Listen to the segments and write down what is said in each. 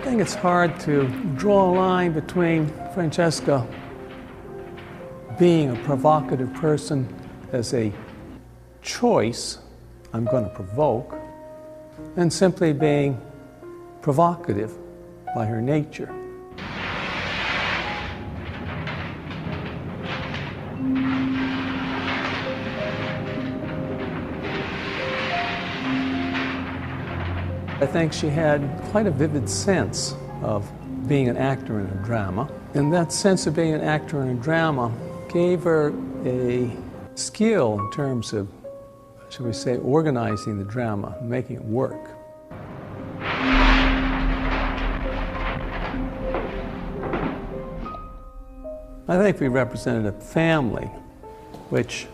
think it's hard to draw a line between Francesca being a provocative person as a choice, I'm going to provoke, and simply being provocative by her nature. I think she had quite a vivid sense of being an actor in a drama, and that sense of being an actor in a drama gave her a skill in terms of, shall we say, organizing the drama, making it work. I think we represented a family which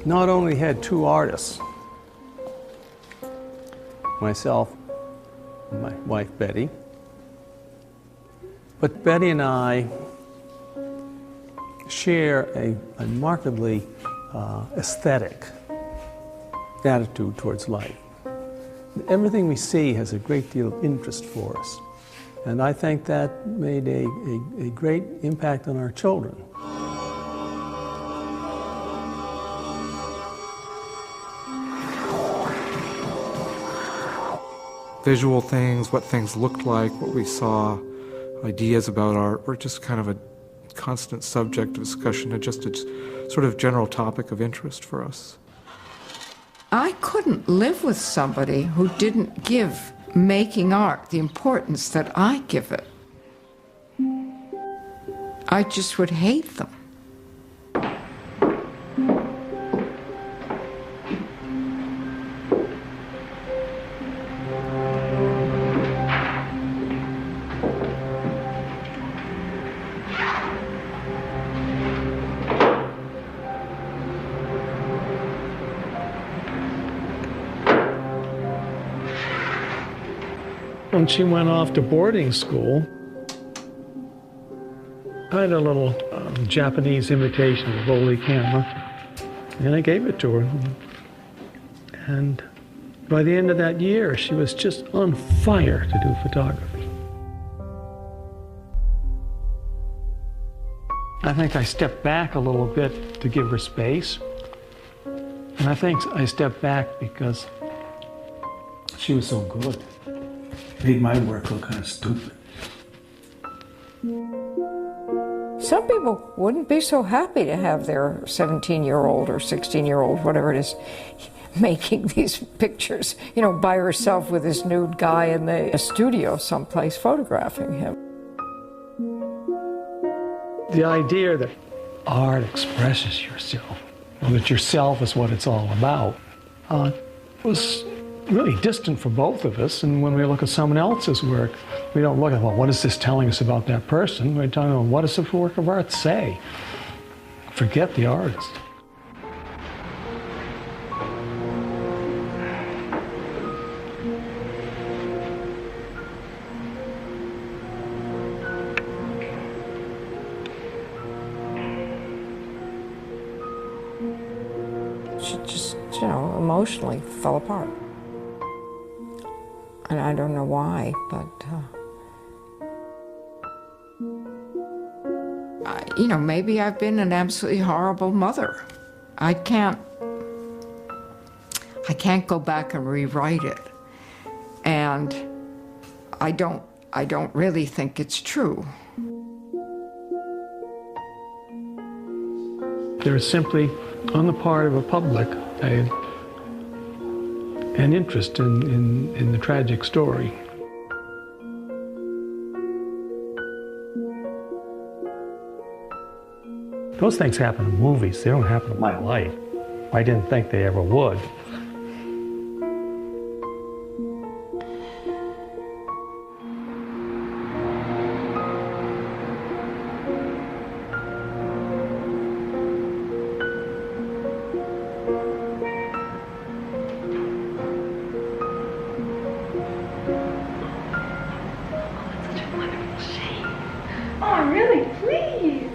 not only had two artists, myself and my wife Betty, but Betty and I share a markedly aesthetic attitude towards life. Everything we see has a great deal of interest for us, and I think that made a great impact on our children. Visual things, what things looked like, what we saw, ideas about art were just kind of a constant subject of discussion and just a sort of general topic of interest for us. I couldn't live with somebody who didn't give making art the importance that I give it. I just would hate them. When she went off to boarding school, I had a little Japanese imitation of a Foley camera, and I gave it to her. And by the end of that year, she was just on fire to do photography. I think I stepped back a little bit to give her space. And I think I stepped back because she was so good. Made my work look kind of stupid. Some people wouldn't be so happy to have their 17-year-old or 16-year-old, whatever it is, making these pictures, you know, by herself with this nude guy in the studio someplace photographing him. The idea that art expresses yourself, or that yourself is what it's all about, was really distant for both of us. And when we look at someone else's work, we don't look at, well, what is this telling us about that person? We're talking about, what does the work of art say? Forget the artist. She just, you know, emotionally fell apart. And I don't know why, but, you know, maybe I've been an absolutely horrible mother. I can't go back and rewrite it. And I don't really think it's true. There is simply, on the part of a public, an interest in the tragic story. Those things happen in movies. They don't happen in my life. I didn't think they ever would. Oh, I'm really pleased.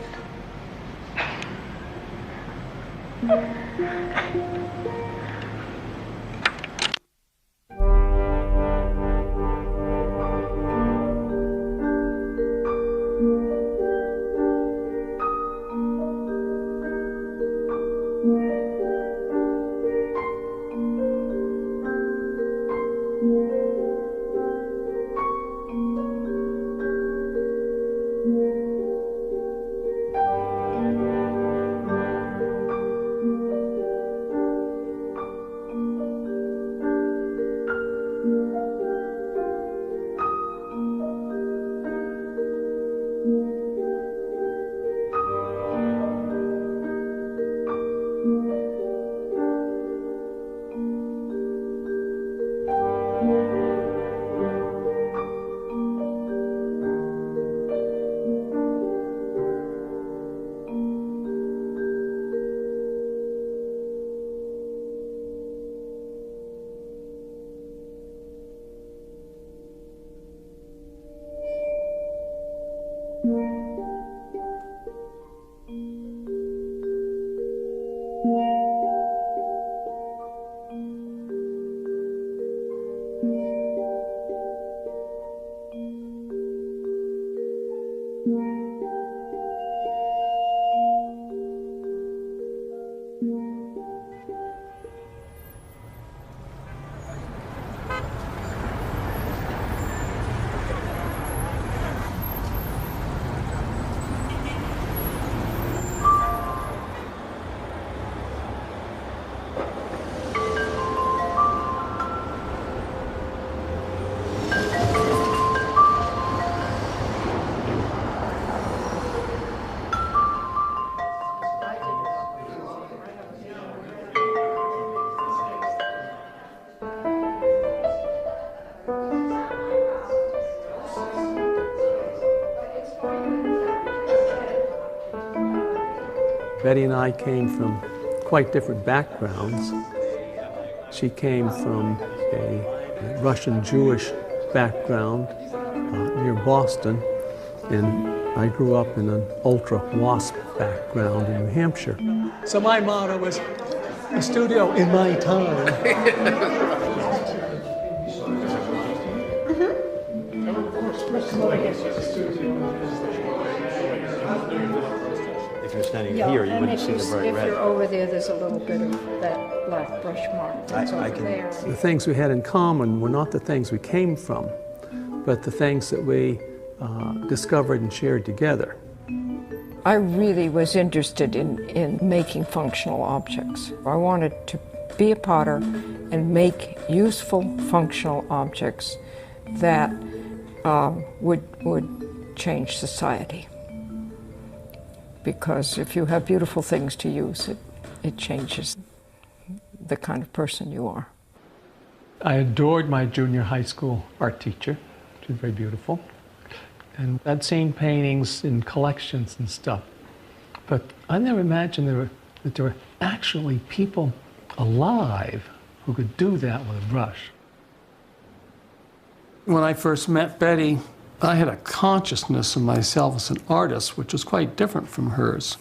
Betty and I came from quite different backgrounds. She came from a Russian Jewish background near Boston, and I grew up in an ultra-WASP background in New Hampshire. So my motto was, a studio in my time. If you're standing here, you wouldn't see the bright red. If you're over there, there's a little bit of that black brush mark that's over there. The things we had in common were not the things we came from, but the things that we discovered and shared together. I really was interested in making functional objects. I wanted to be a potter and make useful functional objects that would change society. Because if you have beautiful things to use, it changes the kind of person you are. I adored my junior high school art teacher. She was very beautiful. And I'd seen paintings in collections and stuff. But I never imagined that there were actually people alive who could do that with a brush. When I first met Betty, I had a consciousness of myself as an artist, which was quite different from hers.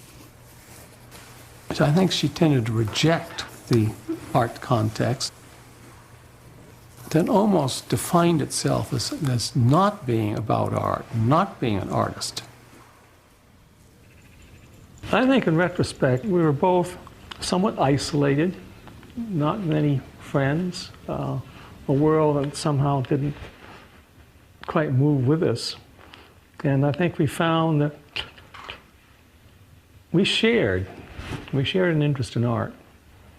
So I think she tended to reject the art context, then almost defined itself as not being about art, not being an artist. I think in retrospect, we were both somewhat isolated, not many friends, a world that somehow didn't quite move with us. And I think we found that we shared an interest in art,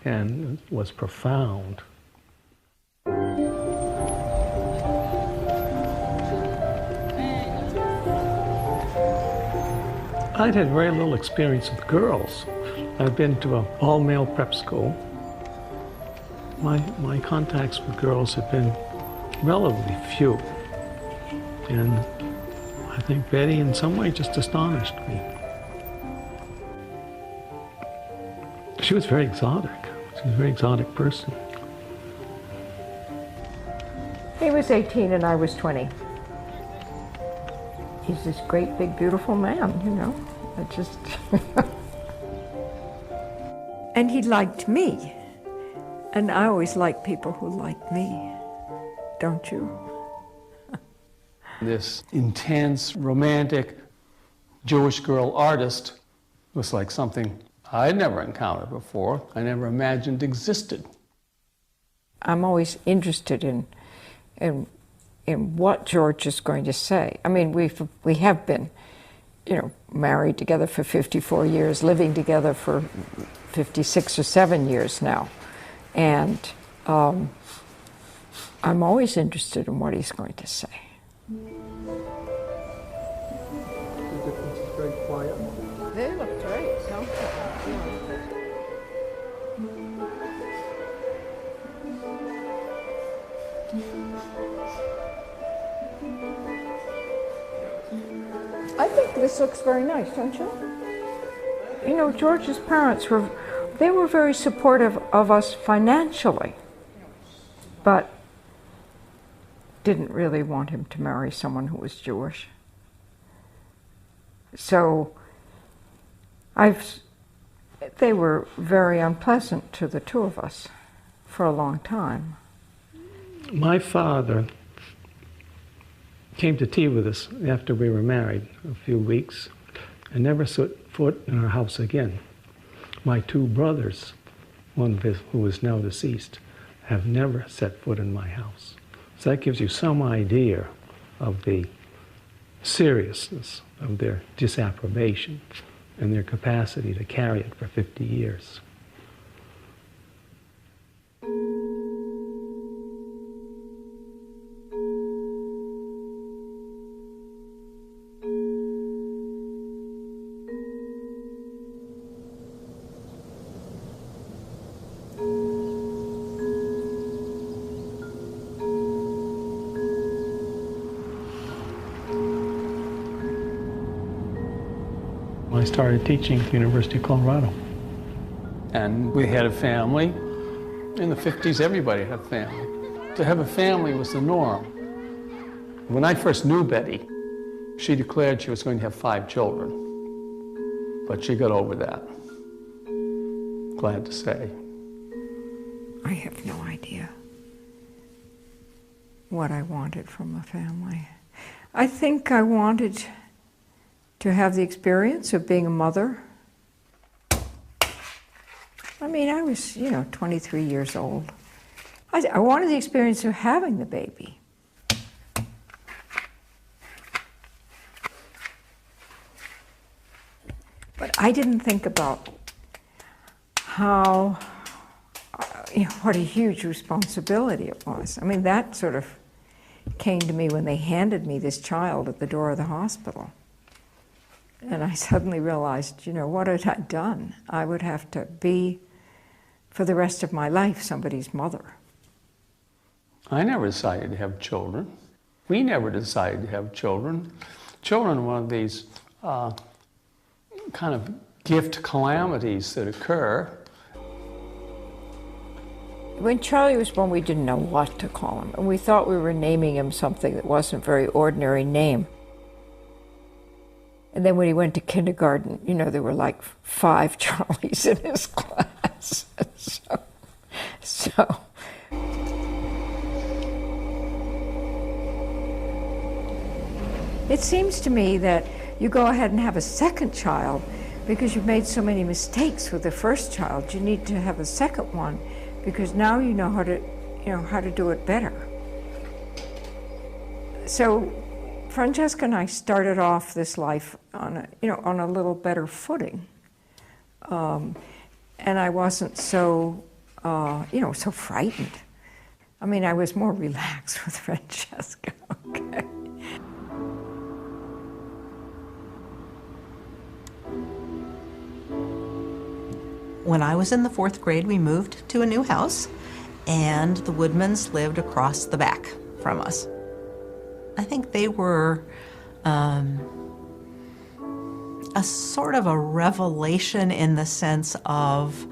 and it was profound. I'd had very little experience with girls. I'd been to an all-male prep school. My contacts with girls had been relatively few. And I think Betty, in some way, just astonished me. She was very exotic. She was a very exotic person. He was 18 and I was 20. He's this great, big, beautiful man, you know. I just... And he liked me. And I always like people who like me. Don't you? This intense, romantic Jewish girl artist was like something I'd never encountered before. I never imagined existed. I'm always interested in what George is going to say. I mean, we have been, you know, married together for 54 years, living together for 56 or 7 years now. And I'm always interested in what he's going to say. The difference is very quiet. They look great, don't they? I think this looks very nice, don't you? You know, George's parents were very supportive of us financially, but didn't really want him to marry someone who was Jewish. So they were very unpleasant to the two of us for a long time. My father came to tea with us after we were married a few weeks and never set foot in our house again. My two brothers, one of his, who is now deceased, have never set foot in my house. So that gives you some idea of the seriousness of their disapprobation and their capacity to carry it for 50 years. My I started teaching at the University of Colorado. And we had a family. In the 50s, everybody had a family. To have a family was the norm. When I first knew Betty, she declared she was going to have 5 children. But she got over that. Glad to say. I have no idea what I wanted from a family. I think I wanted to have the experience of being a mother. I mean, I was, 23 years old. I wanted the experience of having the baby. But I didn't think about how, what a huge responsibility it was. I mean, that sort of came to me when they handed me this child at the door of the hospital. And I suddenly realized, what had I done? I would have to be, for the rest of my life, somebody's mother. I never decided to have children. We never decided to have children. Children are one of these kind of gift calamities that occur. When Charlie was born, we didn't know what to call him, and we thought we were naming him something that wasn't a very ordinary name. And then when he went to kindergarten, there were like 5 Charlies in his class. So it seems to me that you go ahead and have a second child because you've made so many mistakes with the first child. You need to have a second one because now you know how to do it better. So Francesca and I started off this life on a little better footing, and I wasn't so so frightened. I mean, I was more relaxed with Francesca. Okay. When I was in the 4th grade, we moved to a new house, and the Woodmans lived across the back from us. I think they were a sort of a revelation in the sense of,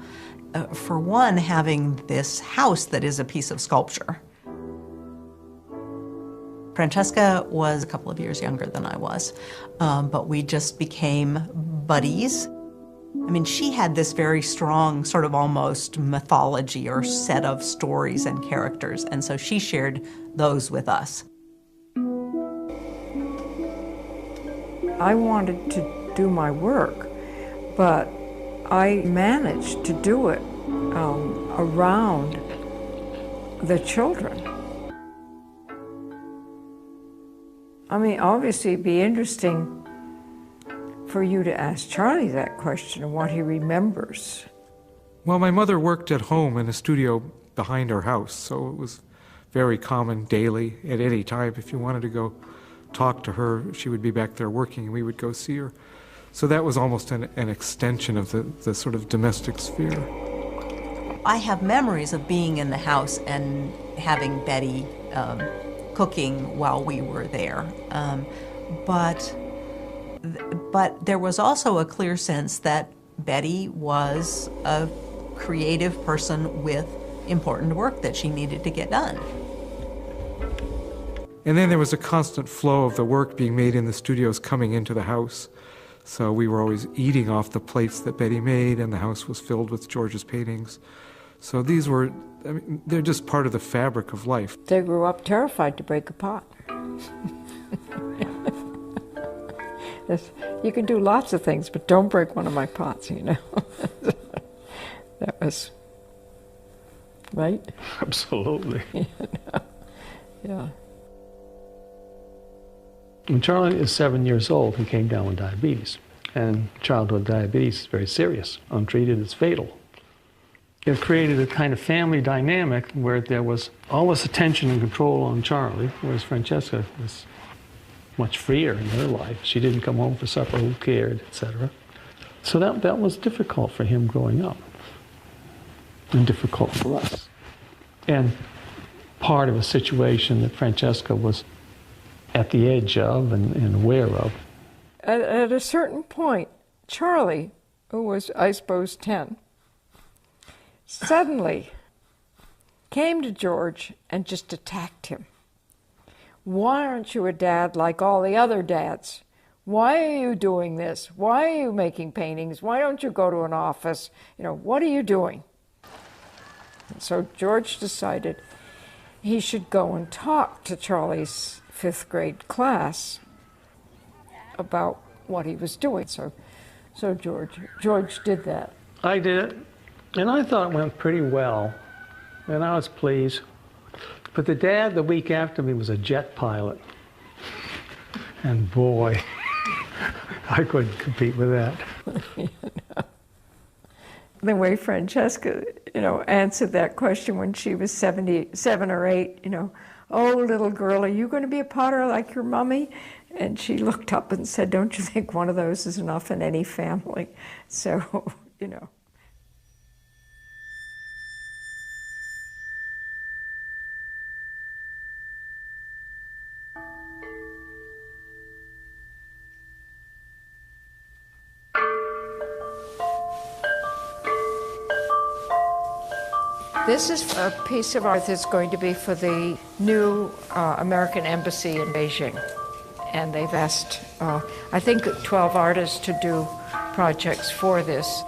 for one, having this house that is a piece of sculpture. Francesca was a couple of years younger than I was, but we just became buddies. I mean, she had this very strong sort of almost mythology or set of stories and characters, and so she shared those with us. I wanted to do my work, but I managed to do it around the children. I mean, obviously it'd be interesting for you to ask Charlie that question of what he remembers. Well, my mother worked at home in a studio behind our house, so it was very common daily at any time. If you wanted to go talk to her, she would be back there working and we would go see her. So that was almost an extension of the sort of domestic sphere. I have memories of being in the house and having Betty cooking while we were there. But there was also a clear sense that Betty was a creative person with important work that she needed to get done. And then there was a constant flow of the work being made in the studios coming into the house. So we were always eating off the plates that Betty made, and the house was filled with George's paintings. So these were, they're just part of the fabric of life. They grew up terrified to break a pot. You can do lots of things, but don't break one of my pots, That was, right? Absolutely. Yeah. When Charlie is 7 years old, he came down with diabetes. And childhood diabetes is very serious. Untreated, it's fatal. It created a kind of family dynamic where there was all this attention and control on Charlie, whereas Francesca was much freer in her life. She didn't come home for supper, who cared, etc. So that was difficult for him growing up, and difficult for us. And part of a situation that Francesca was at the edge of and aware of. At a certain point, Charlie, who was, I suppose, 10, suddenly came to George and just attacked him. Why aren't you a dad like all the other dads? Why are you doing this? Why are you making paintings? Why don't you go to an office? You know, what are you doing? And so George decided he should go and talk to Charlie's 5th grade class about what he was doing. So George did that. I did it, and I thought it went pretty well, and I was pleased. But the dad the week after me was a jet pilot, and boy, I couldn't compete with that. You know, the way Francesca, answered that question when she was 7 or 8, oh, little girl, are you going to be a potter like your mummy? And she looked up and said, don't you think one of those is enough in any family? So, This is a piece of art that's going to be for the new American Embassy in Beijing. And they've asked, I think, 12 artists to do projects for this.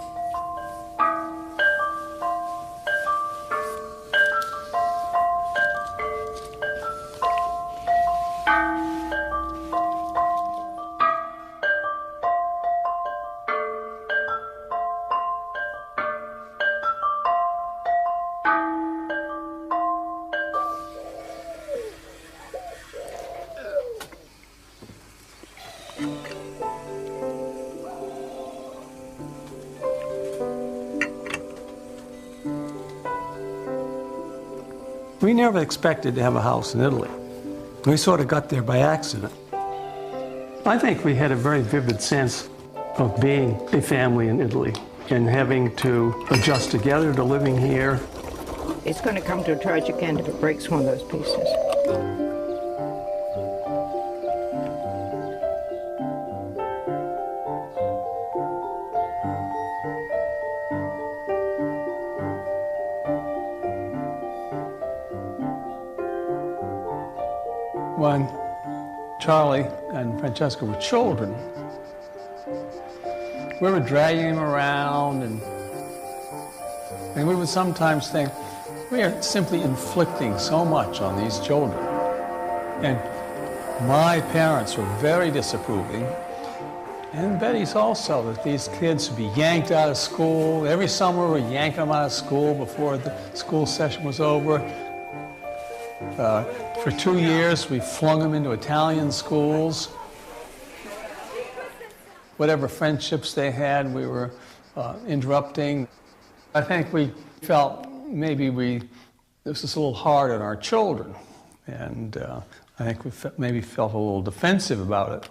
We never expected to have a house in Italy. We sort of got there by accident. I think we had a very vivid sense of being a family in Italy and having to adjust together to living here. It's going to come to a tragic end if it breaks one of those pieces. When Charlie and Francesca were children, we were dragging them around, and we would sometimes think, we are simply inflicting so much on these children. And my parents were very disapproving, and Betty's also, that these kids would be yanked out of school. Every summer we yanked them out of school before the school session was over. For 2 years, we flung them into Italian schools. Whatever friendships they had, we were interrupting. I think we felt maybe this was a little hard on our children, and I think we maybe felt a little defensive about it.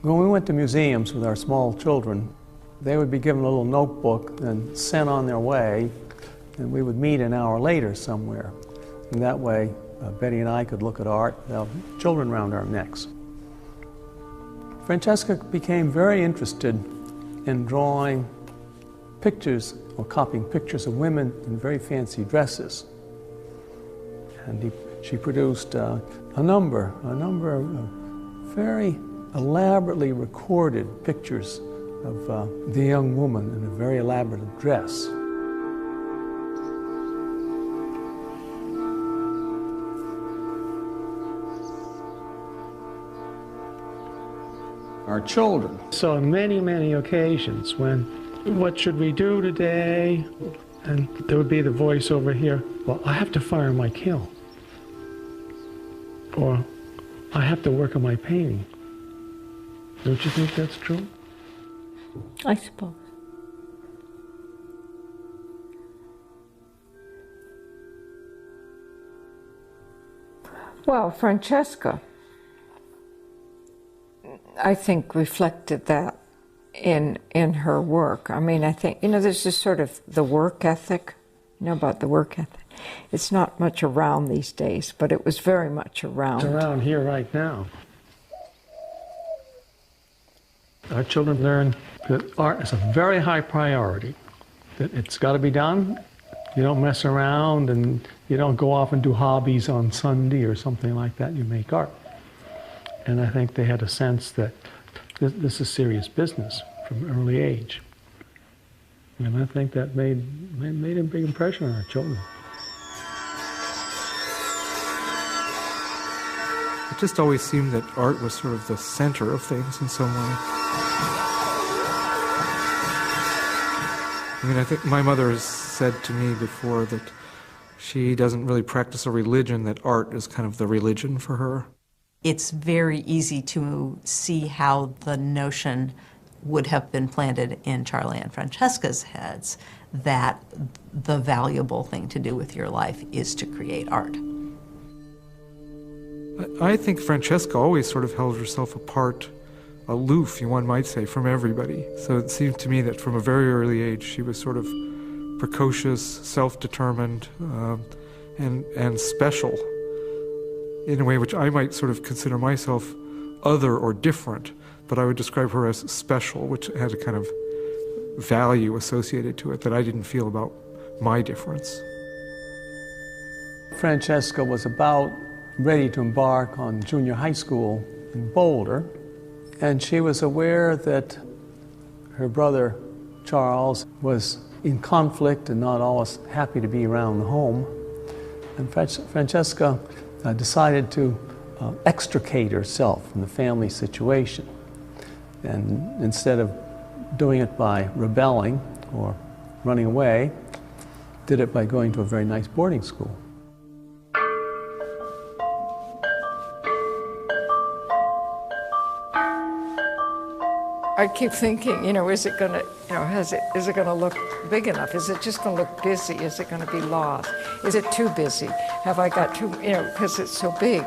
When we went to museums with our small children, they would be given a little notebook and sent on their way, and we would meet an hour later somewhere. And that way, Betty and I could look at art without children around our necks. Francesca became very interested in drawing pictures or copying pictures of women in very fancy dresses. And she produced a number of very elaborately recorded pictures of the young woman in a very elaborate dress. Our children. So on many, many occasions when, what should we do today? And there would be the voice over here, well, I have to fire my kiln. Or, I have to work on my painting. Don't you think that's true? I suppose. Well, Francesca, I think, reflected that in her work. I mean, I think, there's this sort of the work ethic, about the work ethic. It's not much around these days, but it was very much around. It's around here right now. Our children learn that art is a very high priority, that it's got to be done. You don't mess around and you don't go off and do hobbies on Sunday or something like that. You make art. And I think they had a sense that this is serious business from an early age. And I think that made a big impression on our children. It just always seemed that art was sort of the center of things in some way. I mean, I think my mother has said to me before that she doesn't really practice a religion, that art is kind of the religion for her. It's very easy to see how the notion would have been planted in Charlie and Francesca's heads that the valuable thing to do with your life is to create art. I think Francesca always sort of held herself apart, aloof, one might say, from everybody. So it seemed to me that from a very early age she was sort of precocious, self-determined, and special in a way which I might sort of consider myself other or different, but I would describe her as special, which had a kind of value associated to it that I didn't feel about my difference. Francesca was about ready to embark on junior high school in Boulder, and she was aware that her brother Charles was in conflict and not always happy to be around home. And Francesca decided to extricate herself from the family situation. And instead of doing it by rebelling or running away, did it by going to a very nice boarding school. I keep thinking, is it going to, is it going to look big enough? Is it just going to look busy? Is it going to be lost? Is it too busy? Have I got too, because it's so big.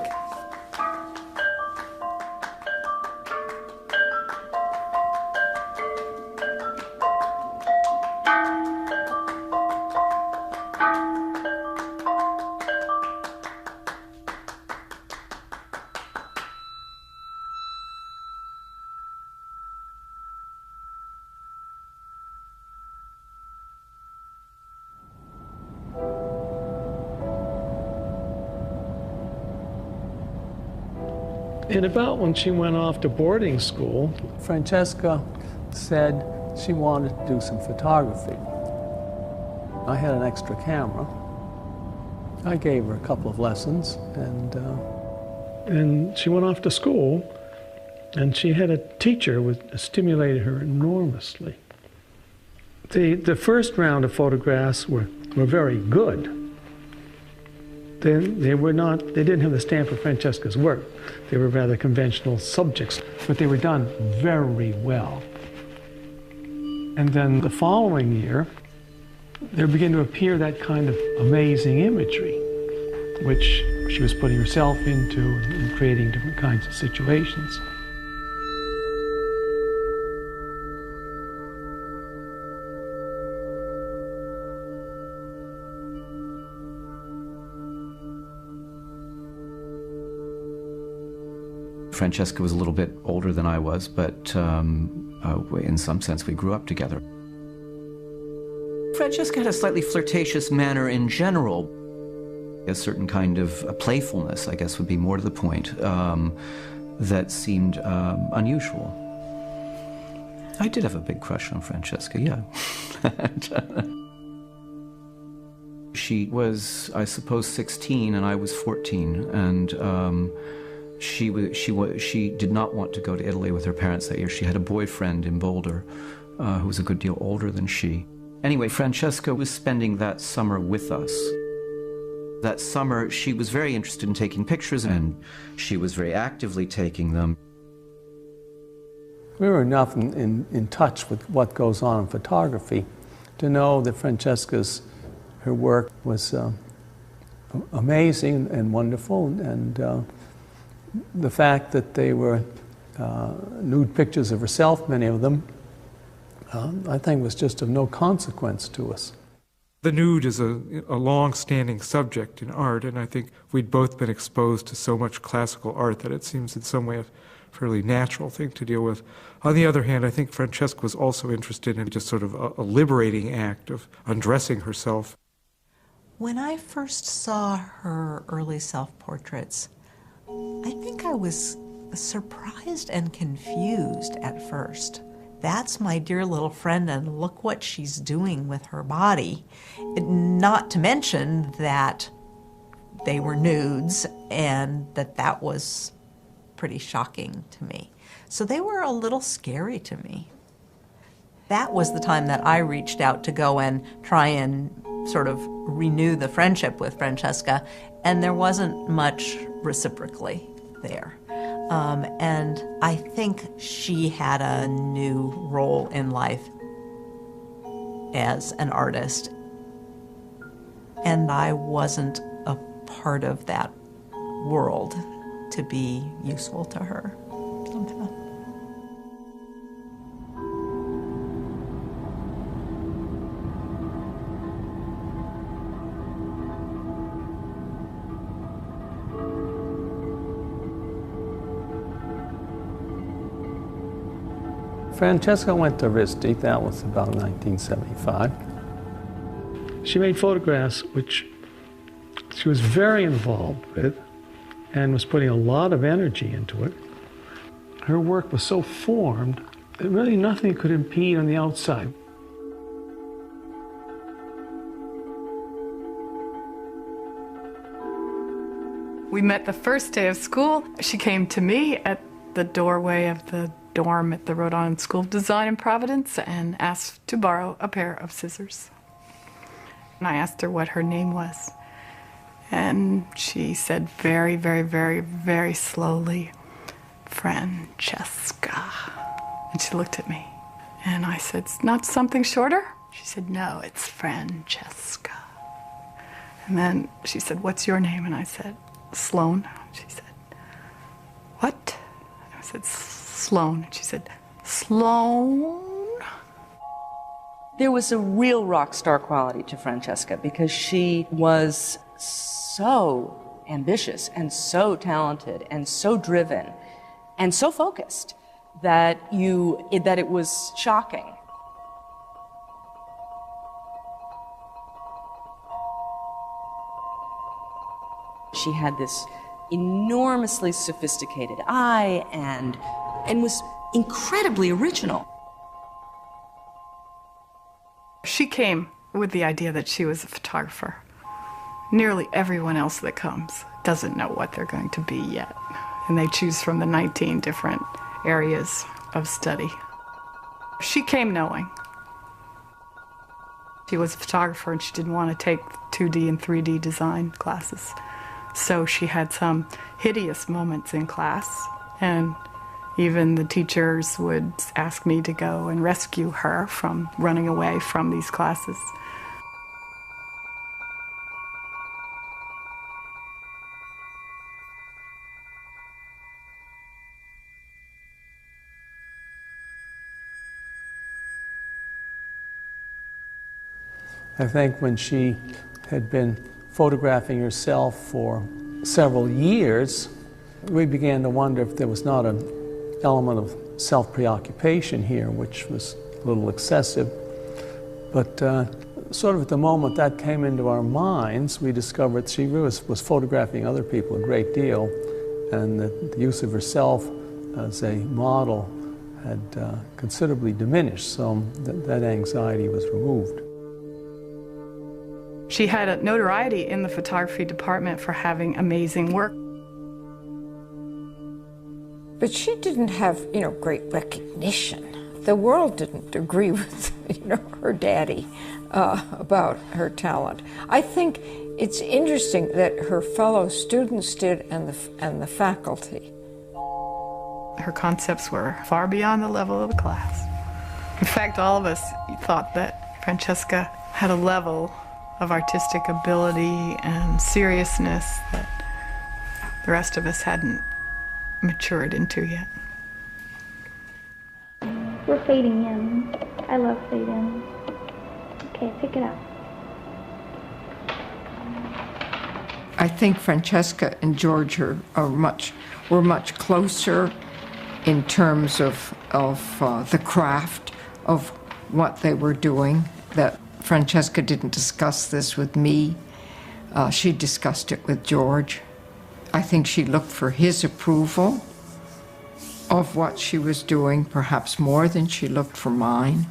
And about when she went off to boarding school, Francesca said she wanted to do some photography. I had an extra camera. I gave her a couple of lessons, and she went off to school, and she had a teacher who stimulated her enormously. The first round of photographs were very good. They didn't have the stamp of Francesca's work. They were rather conventional subjects, but they were done very well. And then the following year, there began to appear that kind of amazing imagery, which she was putting herself into and creating different kinds of situations. Francesca was a little bit older than I was, but in some sense we grew up together. Francesca had a slightly flirtatious manner in general. A certain kind of playfulness, I guess would be more to the point, that seemed unusual. I did have a big crush on Francesca, yeah. She was, I suppose, 16 and I was 14, and she did not want to go to Italy with her parents that year. She had a boyfriend in Boulder who was a good deal older than she. Anyway, Francesca was spending that summer with us. That summer, she was very interested in taking pictures, and she was very actively taking them. We were enough in touch with what goes on in photography to know that her work was amazing and wonderful, and the fact that they were nude pictures of herself, many of them, I think was just of no consequence to us. The nude is a long-standing subject in art, and I think we'd both been exposed to so much classical art that it seems in some way fairly natural thing to deal with. On the other hand, I think Francesca was also interested in just sort of a liberating act of undressing herself. When I first saw her early self-portraits, I think I was surprised and confused at first. That's my dear little friend, and look what she's doing with her body. Not to mention that they were nudes and that was pretty shocking to me. So they were a little scary to me. That was the time that I reached out to go and try and sort of renew the friendship with Francesca, and there wasn't much reciprocally there. And I think she had a new role in life as an artist, and I wasn't a part of that world to be useful to her. Francesca went to RISD, that was about 1975. She made photographs which she was very involved with and was putting a lot of energy into it. Her work was so formed that really nothing could impede on the outside. We met the first day of school. She came to me at the doorway of the dorm at the Rhode Island School of Design in Providence and asked to borrow a pair of scissors. And I asked her what her name was. And she said very, very, very, very slowly, Francesca. And she looked at me. And I said, "It's not something shorter?" She said, "No, it's Francesca." And then she said, "What's your name?" And I said, "Sloan." She said, "What?" I said, "Sloan." And she said, "Sloan?" There was a real rock star quality to Francesca because she was so ambitious and so talented and so driven and so focused that it was shocking. She had this enormously sophisticated eye and was incredibly original. She came with the idea that she was a photographer. Nearly everyone else that comes doesn't know what they're going to be yet, and they choose from the 19 different areas of study. She came knowing. She was a photographer and she didn't want to take 2D and 3D design classes. So she had some hideous moments in class, and even the teachers would ask me to go and rescue her from running away from these classes. I think when she had been photographing herself for several years, we began to wonder if there was not an element of self-preoccupation here, which was a little excessive. But sort of at the moment that came into our minds, we discovered she really was photographing other people a great deal, and that the use of herself as a model had considerably diminished, so that anxiety was removed. She had a notoriety in the photography department for having amazing work. But she didn't have, great recognition. The world didn't agree with, her daddy about her talent. I think it's interesting that her fellow students did and the faculty. Her concepts were far beyond the level of the class. In fact, all of us thought that Francesca had a level of artistic ability and seriousness that the rest of us hadn't matured into yet. We're fading in. I love fade in. Okay, pick it up. I think Francesca and George were much closer in terms of the craft of what they were doing, that Francesca didn't discuss this with me. She discussed it with George. I think she looked for his approval of what she was doing, perhaps more than she looked for mine.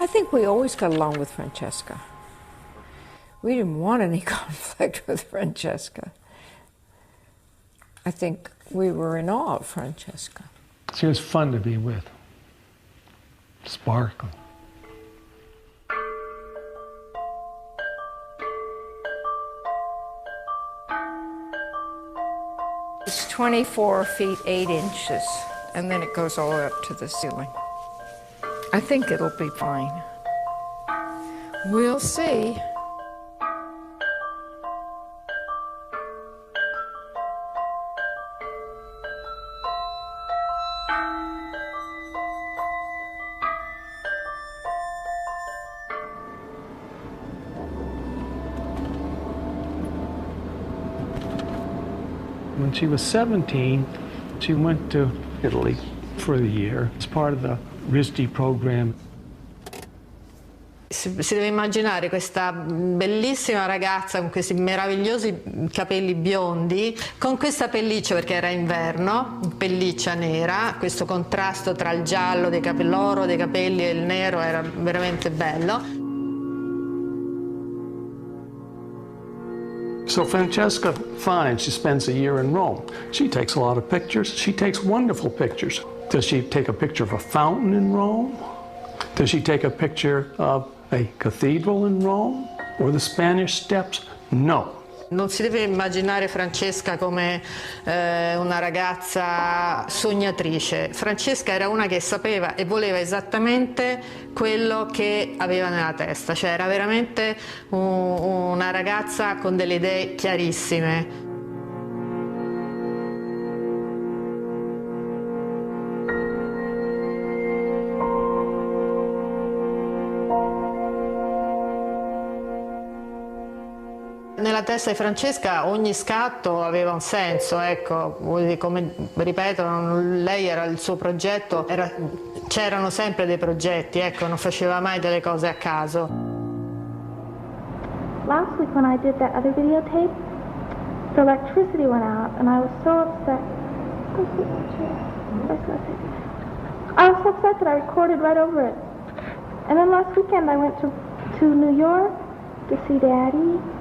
I think we always got along with Francesca. We didn't want any conflict with Francesca. I think we were in awe of Francesca. She was fun to be with. Sparkling. It's 24 feet 8 inches, and then it goes all the way up to the ceiling. I think it'll be fine. We'll see. When she was 17, she went to Italy for a year as part of the RISD program. Si deve immaginare questa bellissima ragazza con questi meravigliosi capelli biondi, con questa pelliccia, perché era inverno, pelliccia nera, questo contrasto tra il giallo dei capelli, l'oro dei capelli e il nero era veramente bello. So Francesca finds she spends a year in Rome. She takes a lot of pictures. She takes wonderful pictures. Does she take a picture of a fountain in Rome? Does she take a picture of a cathedral in Rome or the Spanish Steps? No. Non si deve immaginare Francesca come una ragazza sognatrice. Francesca era una che sapeva e voleva esattamente quello che aveva nella testa, cioè era veramente una ragazza con delle idee chiarissime. Nella testa di Francesca ogni scatto aveva un senso, ecco, come ripeto, lei era il suo progetto, c'erano sempre dei progetti, ecco, non faceva mai delle cose a caso. Last week when I did that other videotape, the electricity went out and I was so upset. I was so upset that I recorded right over it. And then last weekend I went to New York to see Daddy.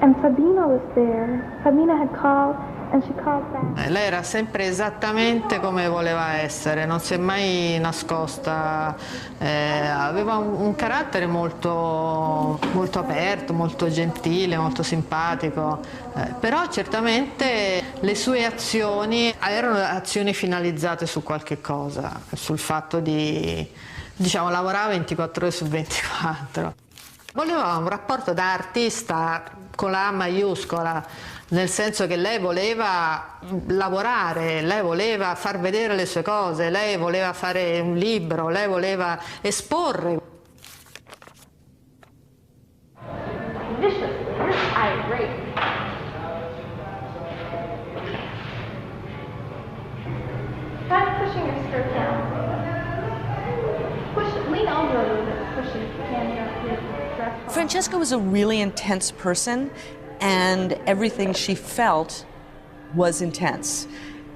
And Sabina was there. Sabina had called and she called back. Lei era sempre esattamente come voleva essere, non si è mai nascosta, aveva un carattere molto aperto, molto gentile, molto simpatico, però certamente le sue azioni erano azioni finalizzate su qualche cosa, sul fatto di, diciamo, lavorare 24 ore su 24. Voleva un rapporto da artista con la A maiuscola, nel senso che lei voleva lavorare, lei voleva far vedere le sue cose, lei voleva fare un libro, lei voleva esporre. Viciously, irate. Try pushing your skirt down. Lean over a little bit, push your hand down your dress. Francesca was a really intense person, and everything she felt was intense.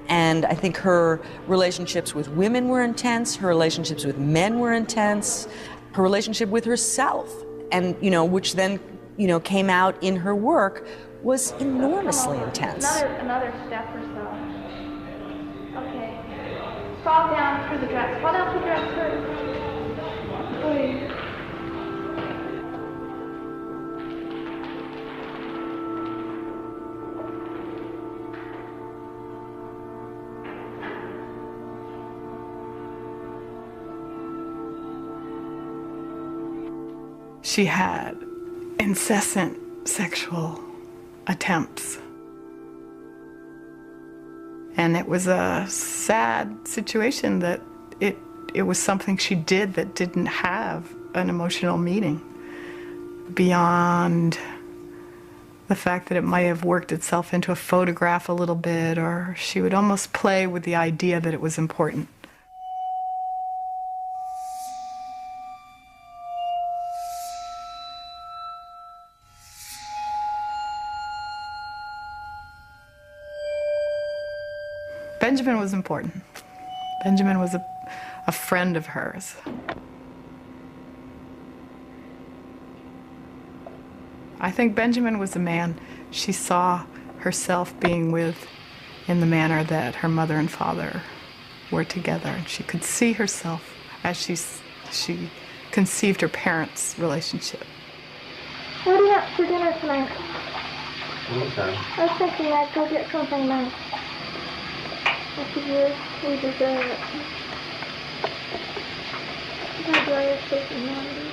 And I think her relationships with women were intense, her relationships with men were intense, her relationship with herself, and, which then, came out in her work, was enormously intense. Another step or so. Okay. Fall down through the dress. Fall down through the dress first. Please. She had incessant sexual attempts. And it was a sad situation that it was something she did that didn't have an emotional meaning beyond the fact that it might have worked itself into a photograph a little bit, or she would almost play with the idea that it was important. Benjamin was important. Benjamin was a friend of hers. I think Benjamin was a man she saw herself being with in the manner that her mother and father were together. And she could see herself as she conceived her parents' relationship. What do you have for dinner tonight? Okay. I was thinking I'd go get something nice. I figure we deserve it. How do I escape humanity?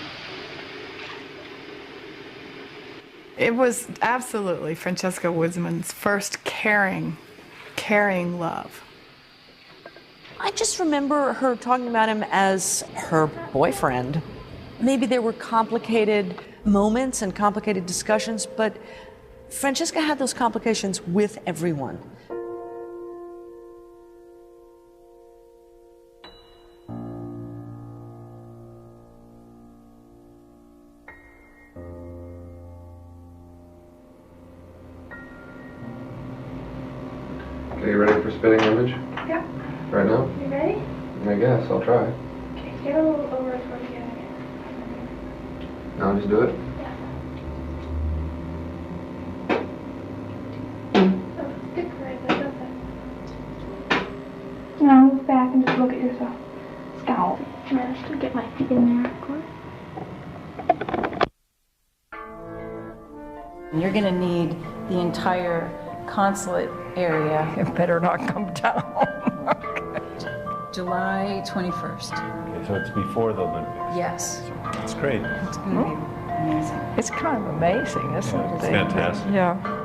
It was absolutely Francesca Woodman's first caring love. I just remember her talking about him as her boyfriend. Maybe there were complicated moments and complicated discussions, but Francesca had those complications with everyone. Okay, you ready for spitting image? Yeah. Right now? You ready? I guess, I'll try. Okay, get a little over towards the end. Now just do it. Yeah. So stick right there, does it? Now move back and just look at yourself. Scowl. Managed to get my feet in there, of course. You're going to need the entire consulate area. It better not come down. July 21st. Okay, so it's before the Olympics. Yes. That's great. It's going to be amazing. It's kind of amazing, isn't Yeah, it? it's fantastic. Yeah.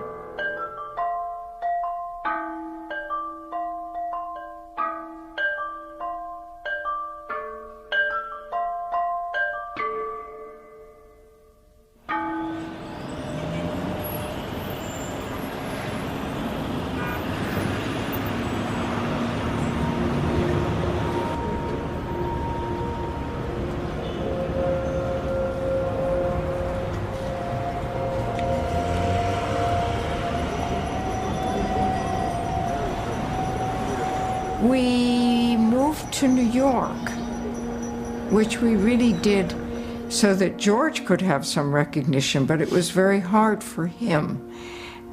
We moved to New York, which we really did so that George could have some recognition, but it was very hard for him.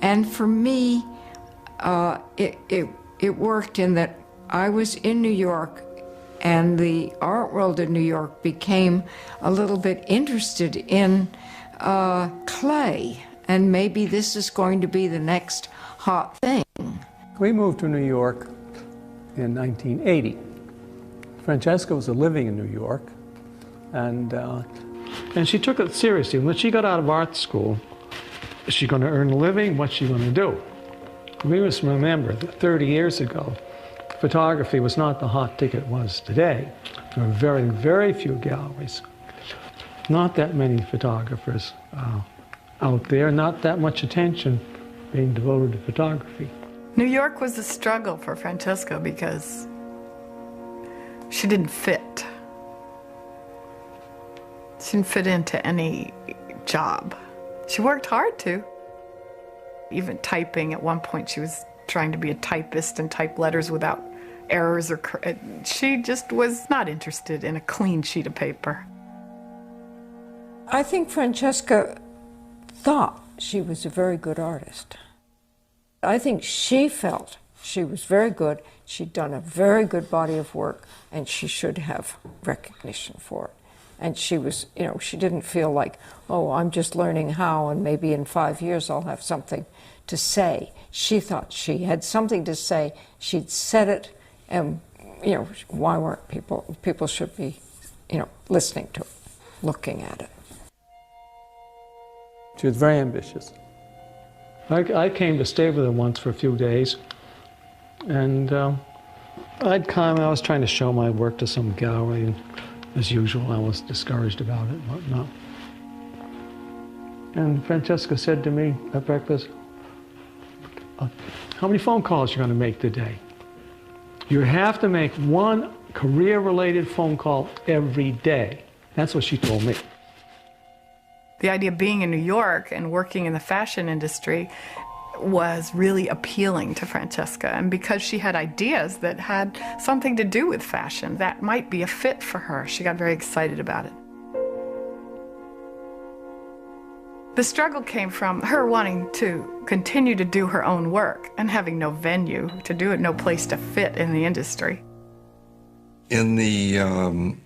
And for me, it worked in that I was in New York, and the art world in New York became a little bit interested in clay, and maybe this is going to be the next hot thing. We moved to New York in 1980. Francesca was living in New York, and she took it seriously. When she got out of art school, is she going to earn a living? What's she going to do? We must remember that 30 years ago, photography was not the hot ticket it was today. There were very, very few galleries. Not that many photographers out there, not that much attention being devoted to photography. New York was a struggle for Francesca because she didn't fit. She didn't fit into any job. She worked hard to. Even typing, at one point she was trying to be a typist and type letters without errors or... She just was not interested in a clean sheet of paper. I think Francesca thought she was a very good artist. I think she felt she was very good, she'd done a very good body of work, and she should have recognition for it. And she was, you know, she didn't feel like, oh, I'm just learning how, and maybe in 5 years I'll have something to say. She thought she had something to say, she'd said it, and, you know, why weren't people should be, you know, listening to it, looking at it. She was very ambitious. I came to stay with her once for a few days, And I was trying to show my work to some gallery, and as usual, I was discouraged about it and whatnot. And Francesca said to me at breakfast, how many phone calls are you going to make today? You have to make one career-related phone call every day. That's what she told me. The idea of being in New York and working in the fashion industry was really appealing to Francesca. And because she had ideas that had something to do with fashion, that might be a fit for her. She got very excited about it. The struggle came from her wanting to continue to do her own work and having no venue to do it, no place to fit in the industry. In the late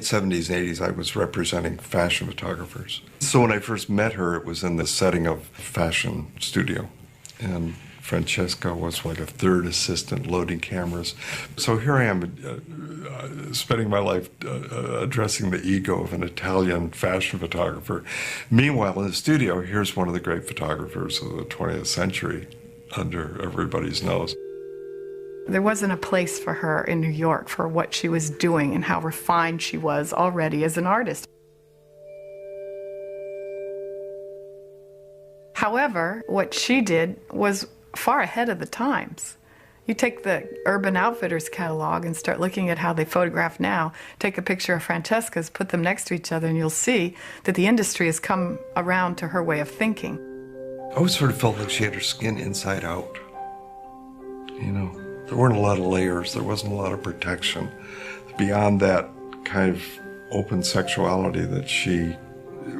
70s and 80s, I was representing fashion photographers. So when I first met her, it was in the setting of a fashion studio. And Francesca was like a third assistant loading cameras. So here I am spending my life addressing the ego of an Italian fashion photographer. Meanwhile, in the studio, here's one of the great photographers of the 20th century under everybody's nose. There wasn't a place for her in New York for what she was doing and how refined she was already as an artist. However, what she did was far ahead of the times. You take the Urban Outfitters catalog and start looking at how they photograph now, take a picture of Francesca's, put them next to each other, and you'll see that the industry has come around to her way of thinking. I always sort of felt like she had her skin inside out. You know, there weren't a lot of layers, there wasn't a lot of protection. Beyond that kind of open sexuality that she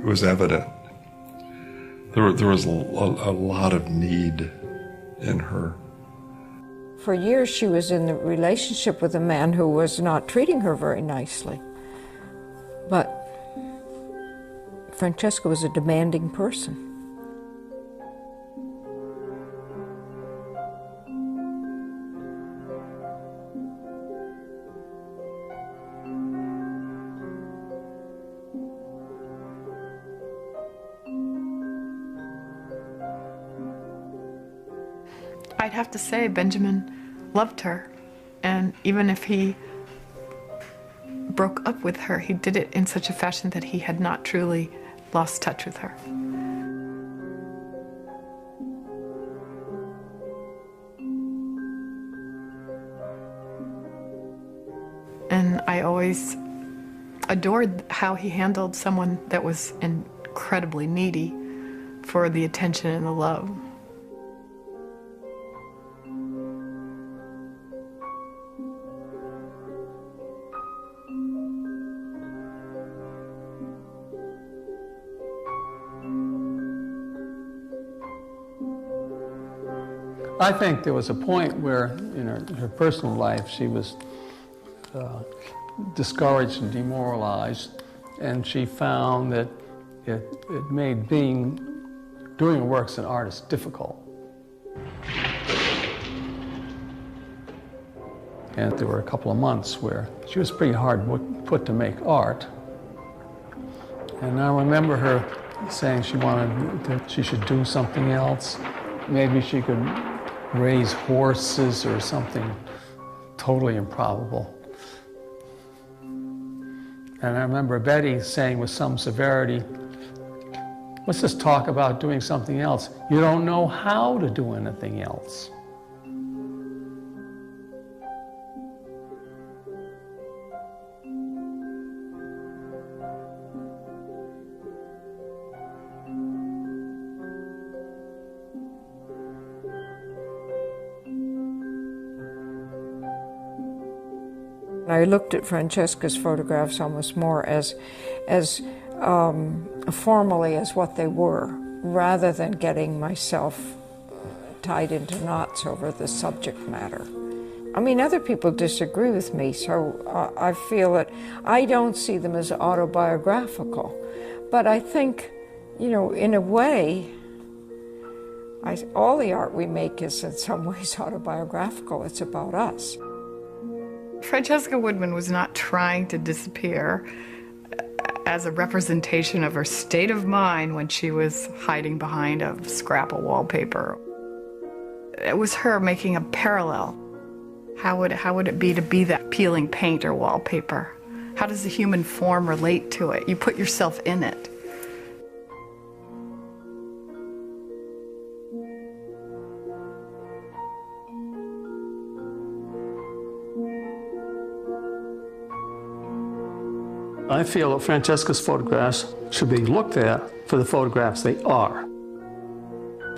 was evident, there was a lot of need in her. For years she was in a relationship with a man who was not treating her very nicely. But Francesca was a demanding person. I'd have to say Benjamin loved her, and even if he broke up with her, he did it in such a fashion that he had not truly lost touch with her. And I always adored how he handled someone that was incredibly needy for the attention and the love. I think there was a point where in her personal life she was discouraged and demoralized, and she found that it made doing her work as an artist difficult. And there were a couple of months where she was pretty hard put to make art. And I remember her saying she should do something else. Maybe she could raise horses or something totally improbable. And I remember Betty saying with some severity, let's just talk about doing something else. You don't know how to do anything else. I looked at Francesca's photographs almost more as formally as what they were, rather than getting myself tied into knots over the subject matter. I mean, other people disagree with me, so I feel that I don't see them as autobiographical. But I think, you know, in a way, all the art we make is in some ways autobiographical. It's about us. Francesca Woodman was not trying to disappear as a representation of her state of mind when she was hiding behind a scrap of wallpaper. it was her making a parallel. How would it be to be that peeling paint or wallpaper? How does the human form relate to it? You put yourself in it. I feel that Francesca's photographs should be looked at for the photographs they are,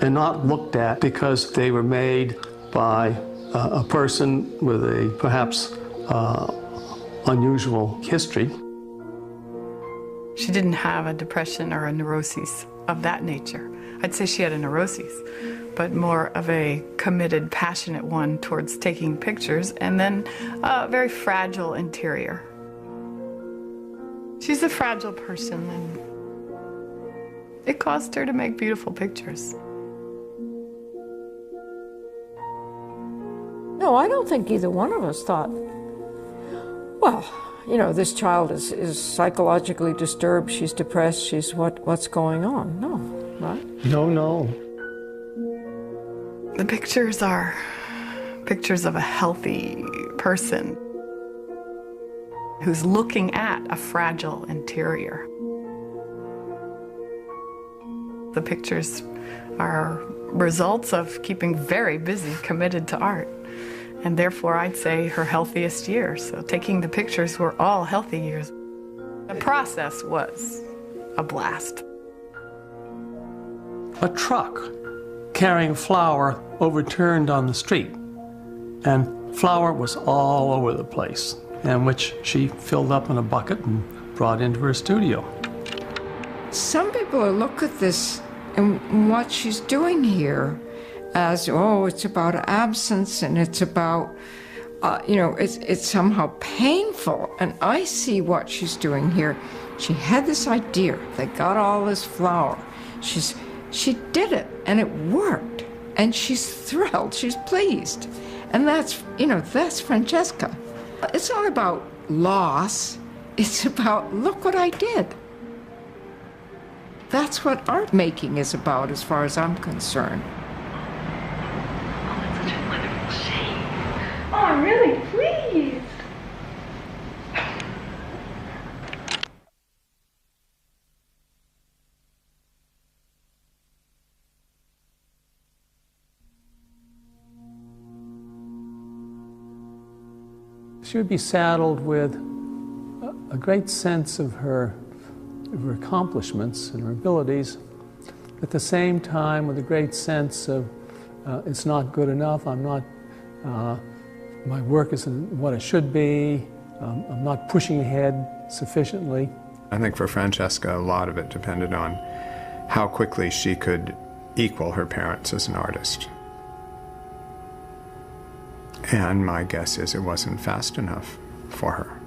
and not looked at because they were made by a person with a perhaps unusual history. She didn't have a depression or a neuroses of that nature. I'd say she had a neuroses, but more of a committed, passionate one towards taking pictures, and then a very fragile interior. She's a fragile person, and it caused her to make beautiful pictures. No, I don't think either one of us thought, well, you know, this child is psychologically disturbed, she's depressed, she's what's going on? No, right? No. The pictures are pictures of a healthy person who's looking at a fragile interior. The pictures are results of keeping very busy, committed to art. And therefore, I'd say her healthiest years. So taking the pictures were all healthy years. The process was a blast. A truck carrying flour overturned on the street, and flour was all over the place, and which she filled up in a bucket and brought into her studio. Some people look at this and what she's doing here as, oh, it's about absence and it's about, it's somehow painful. And I see what she's doing here. She had this idea. They got all this flour. She did it, and it worked. And she's thrilled. She's pleased. And that's Francesca. It's not about loss. It's about, look what I did. That's what art making is about, as far as I'm concerned. Oh, I'm really pleased. She would be saddled with a great sense of her accomplishments and her abilities, at the same time with a great sense of it's not good enough, my work isn't what it should be, I'm not pushing ahead sufficiently. I think for Francesca, a lot of it depended on how quickly she could equal her parents as an artist. And my guess is it wasn't fast enough for her.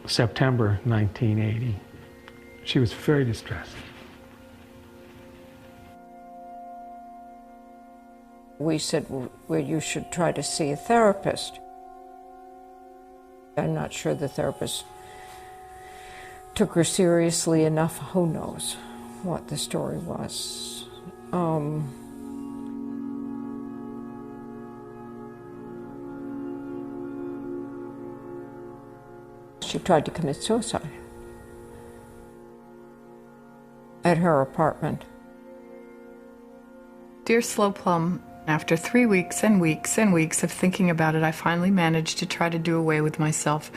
September 1980. She was very distressed. We said, well, you should try to see a therapist. I'm not sure the therapist took her seriously enough. Who knows what the story was. She tried to commit suicide at her apartment. Dear Slow Plum, after 3 weeks and weeks and weeks of thinking about it, I finally managed to try to do away with myself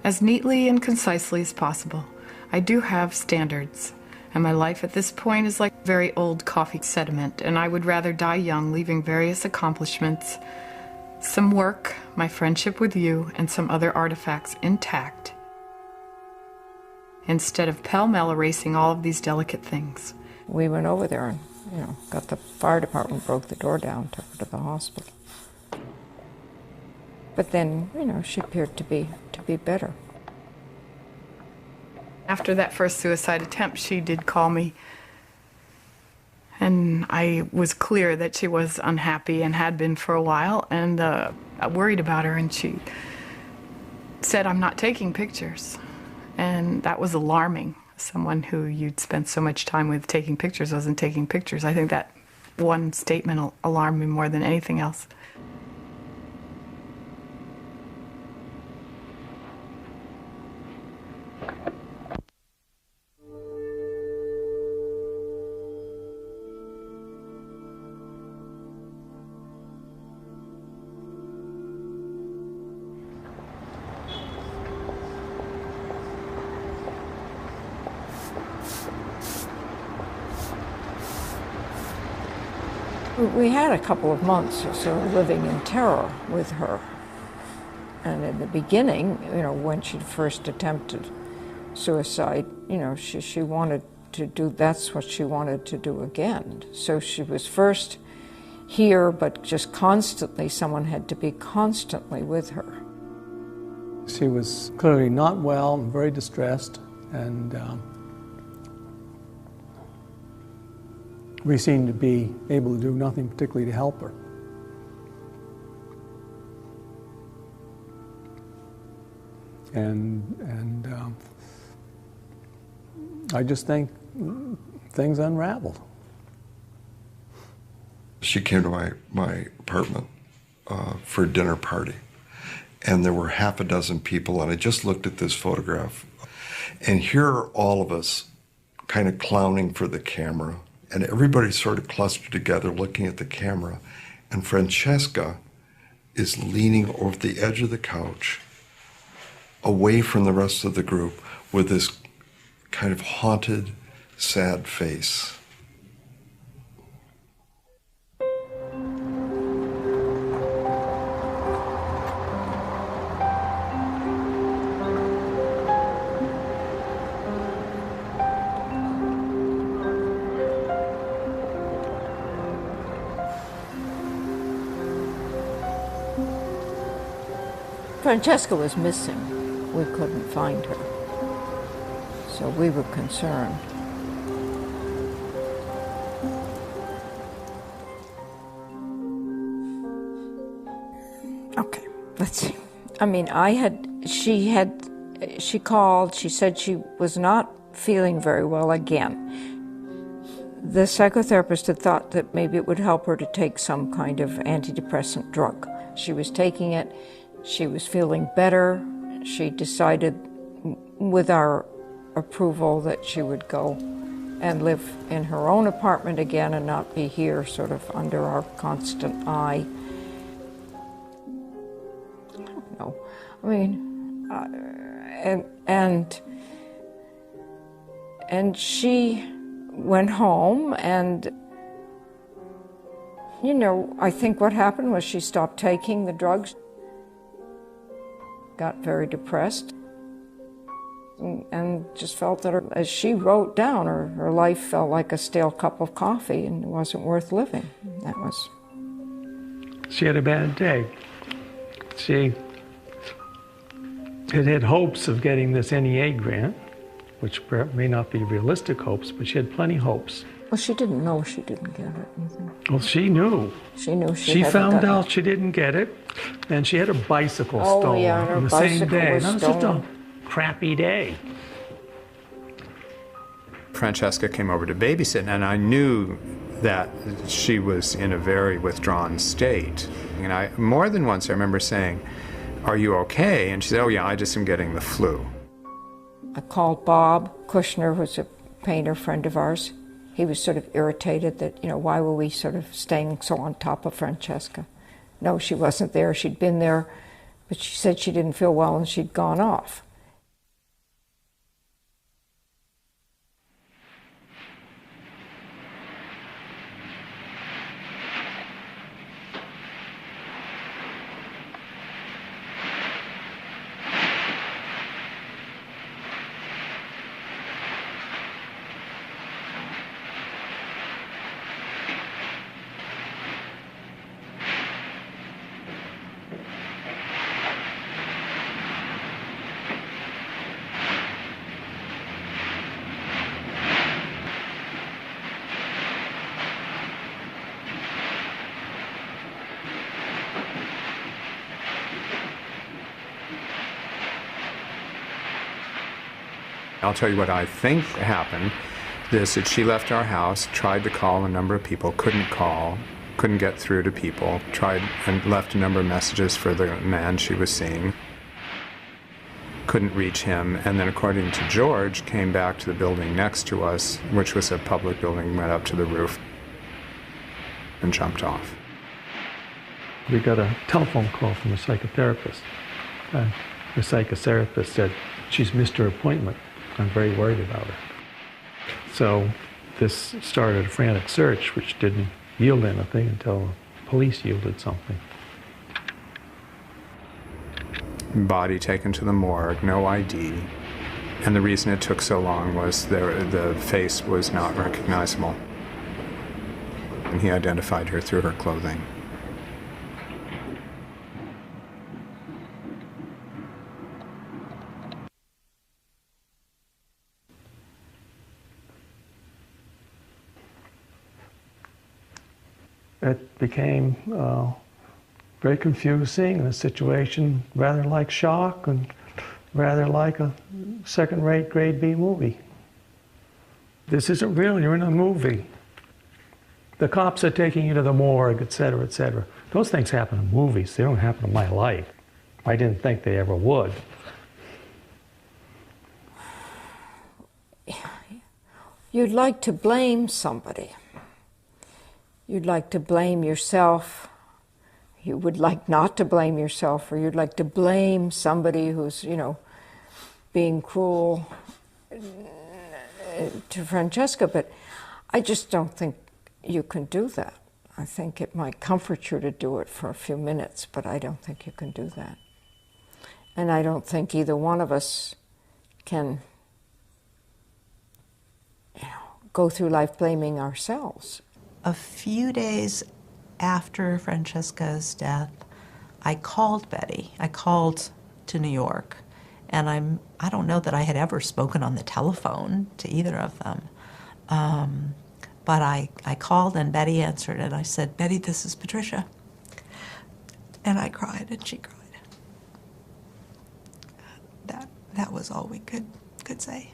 as neatly and concisely as possible. I do have standards, and my life at this point is like very old coffee sediment, and I would rather die young, leaving various accomplishments, some work, my friendship with you, and some other artifacts intact, instead of pell-mell erasing all of these delicate things. We went over there and, got the fire department, broke the door down, took her to the hospital. But then, she appeared to be better. After that first suicide attempt, she did call me, and I was clear that she was unhappy and had been for a while, and worried about her, and she said, "I'm not taking pictures." And that was alarming. Someone who you'd spent so much time with taking pictures wasn't taking pictures. I think that one statement alarmed me more than anything else. We had a couple of months or so living in terror with her. And in the beginning, when she first attempted suicide, she wanted to do, that's what she wanted to do again. So she was first here, but just constantly, someone had to be constantly with her. She was clearly not well and very distressed, and we seemed to be able to do nothing particularly to help her. And I just think things unraveled. She came to my apartment for a dinner party, and there were half a dozen people, and I just looked at this photograph, and here are all of us kind of clowning for the camera, and everybody sort of clustered together looking at the camera, and Francesca is leaning over the edge of the couch away from the rest of the group with this kind of haunted, sad face. Francesca was missing. We couldn't find her. So we were concerned. Okay, let's see. I mean, she called, she said she was not feeling very well again. The psychotherapist had thought that maybe it would help her to take some kind of antidepressant drug. She was taking it. She was feeling better. She decided, with our approval, that she would go and live in her own apartment again and not be here sort of under our constant eye. I don't know. I mean, and she went home, and I think what happened was she stopped taking the drugs, got very depressed, and just felt that, as she wrote down, her life felt like a stale cup of coffee and it wasn't worth living. That was... She had a bad day. She had hopes of getting this NEA grant, which may not be realistic hopes, but she had plenty hopes. Well, she didn't know she didn't get it either. Well, she knew. She knew she found out she didn't get it, and she had her bicycle stolen on the same day. That was just a crappy day. Francesca came over to babysit, and I knew that she was in a very withdrawn state. And I, more than once, I remember saying, "Are you okay?" And she said, "Oh yeah, I just am getting the flu." I called Bob Kushner, who's a painter friend of ours. He was sort of irritated that, why were we sort of staying so on top of Francesca? No, she wasn't there. She'd been there, but she said she didn't feel well and she'd gone off. I'll tell you what I think happened. Is that she left our house, tried to call a number of people, couldn't call, couldn't get through to people, tried and left a number of messages for the man she was seeing, couldn't reach him, and then according to George, came back to the building next to us, which was a public building, went up to the roof and jumped off. We got a telephone call from a psychotherapist. The psychotherapist said, "She's missed her appointment. I'm very worried about her." So this started a frantic search, which didn't yield anything until the police yielded something. Body taken to the morgue, no ID. And the reason it took so long was the face was not recognizable. And he identified her through her clothing. It became very confusing and a situation rather like shock and rather like a second-rate grade B movie. This isn't real, you're in a movie. The cops are taking you to the morgue, et cetera, et cetera. Those things happen in movies, they don't happen in my life. I didn't think they ever would. You'd like to blame somebody. You'd like to blame yourself. You would like not to blame yourself, or you'd like to blame somebody who's, being cruel to Francesca, but I just don't think you can do that. I think it might comfort you to do it for a few minutes, but I don't think you can do that. And I don't think either one of us can, go through life blaming ourselves. A few days after Francesca's death, I called Betty. I called to New York, and I don't know that I had ever spoken on the telephone to either of them. But I called, and Betty answered, and I said, "Betty, this is Patricia." And I cried, and she cried. That was all we could say.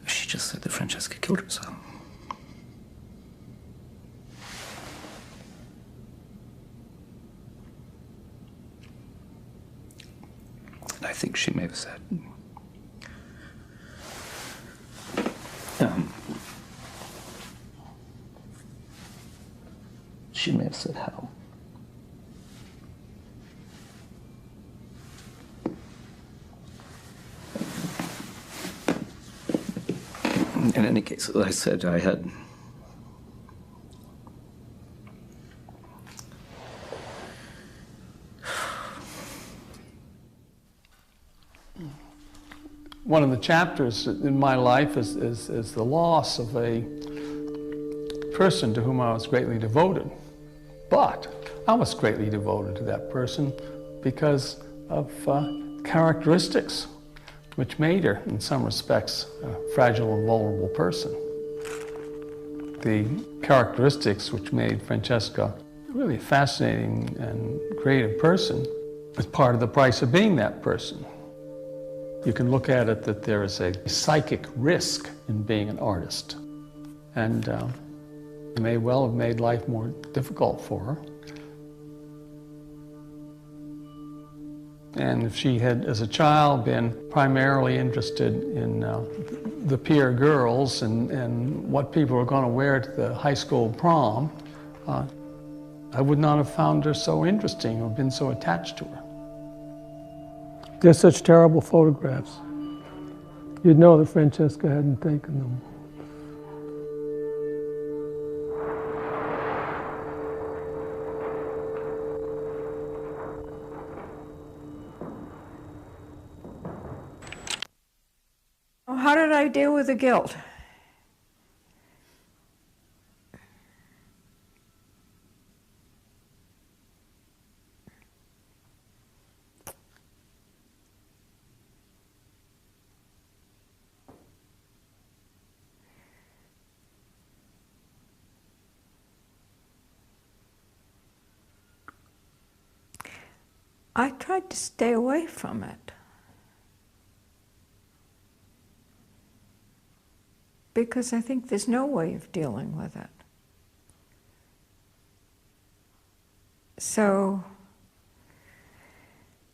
She just said that Francesca killed herself. And I think she may have said, she may have said how. In any case, as I said, I had one of the chapters in my life is the loss of a person to whom I was greatly devoted. But I was greatly devoted to that person because of characteristics which made her, in some respects, a fragile and vulnerable person. The characteristics which made Francesca really a fascinating and creative person is part of the price of being that person. You can look at it that there is a psychic risk in being an artist, and it may well have made life more difficult for her. And if she had, as a child, been primarily interested in the peer girls and what people were going to wear to the high school prom, I would not have found her so interesting or been so attached to her. They're such terrible photographs. You'd know that Francesca hadn't taken them. How did I deal with the guilt? I tried to stay away from it. Because I think there's no way of dealing with it. So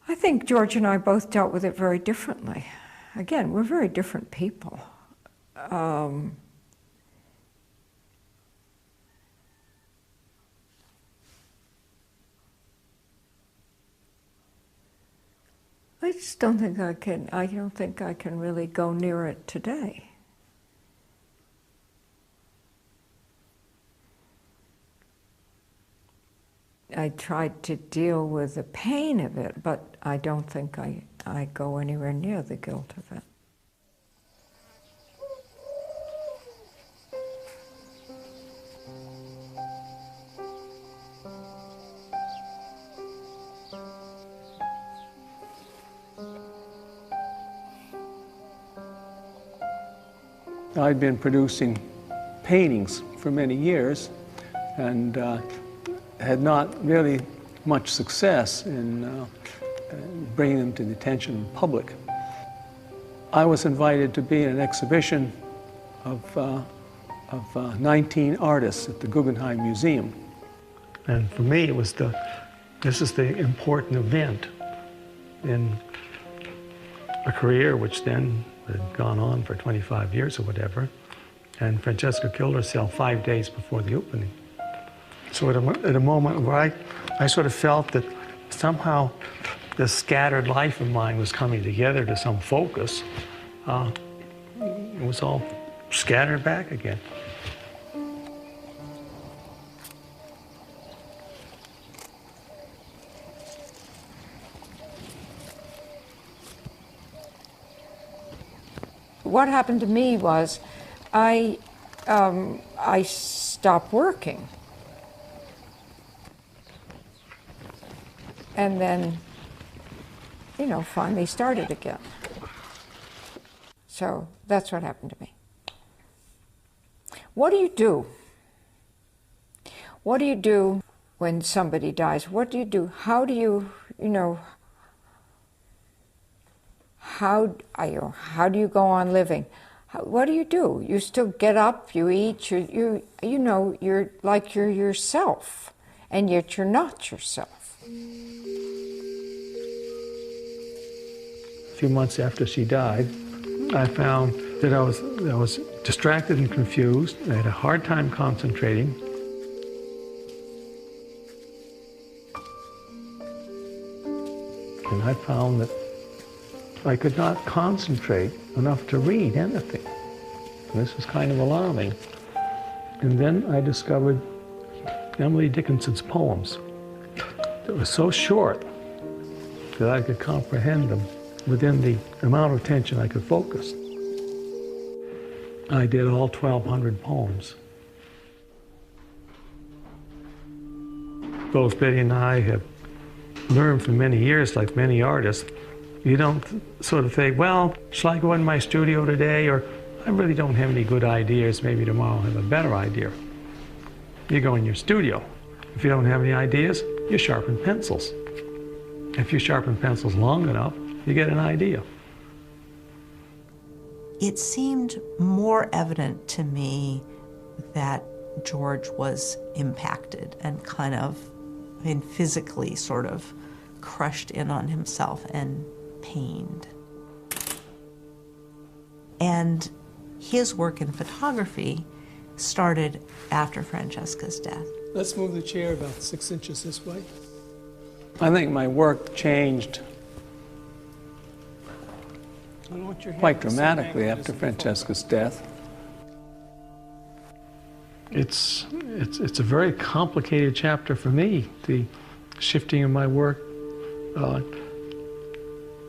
I think George and I both dealt with it very differently. Again, we're very different people. I just don't think I can really go near it today. I tried to deal with the pain of it, but I don't think I go anywhere near the guilt of it. I'd been producing paintings for many years and had not really much success in bringing them to the attention of the public. I was invited to be in an exhibition of 19 artists at the Guggenheim Museum. And for me, it was this is the important event in a career which then had gone on for 25 years or whatever. And Francesca killed herself 5 days before the opening. So at a moment where I sort of felt that somehow this scattered life of mine was coming together to some focus, it was all scattered back again. What happened to me was I stopped working. And then, finally started again. So that's what happened to me. What do you do? What do you do when somebody dies? What do you do? How do you, how do you go on living? What do? You still get up, you eat, you're like you're yourself, and yet you're not yourself. A few months after she died, I found that I was distracted and confused. I had a hard time concentrating. And I found that I could not concentrate enough to read anything. This was kind of alarming. And then I discovered Emily Dickinson's poems. They were so short that I could comprehend them within the amount of attention I could focus. I did all 1,200 poems. Both Betty and I have learned for many years, like many artists, you don't sort of think, well, shall I go in my studio today? Or I really don't have any good ideas, maybe tomorrow I'll have a better idea. You go in your studio. If you don't have any ideas, you sharpen pencils. If you sharpen pencils long enough, you get an idea. It seemed more evident to me that George was impacted and kind of, physically sort of crushed in on himself and pained. And his work in photography started after Francesca's death. Let's move the chair about 6 inches this way. I think my work changed quite dramatically after Francesca's death. It's a very complicated chapter for me, the shifting of my work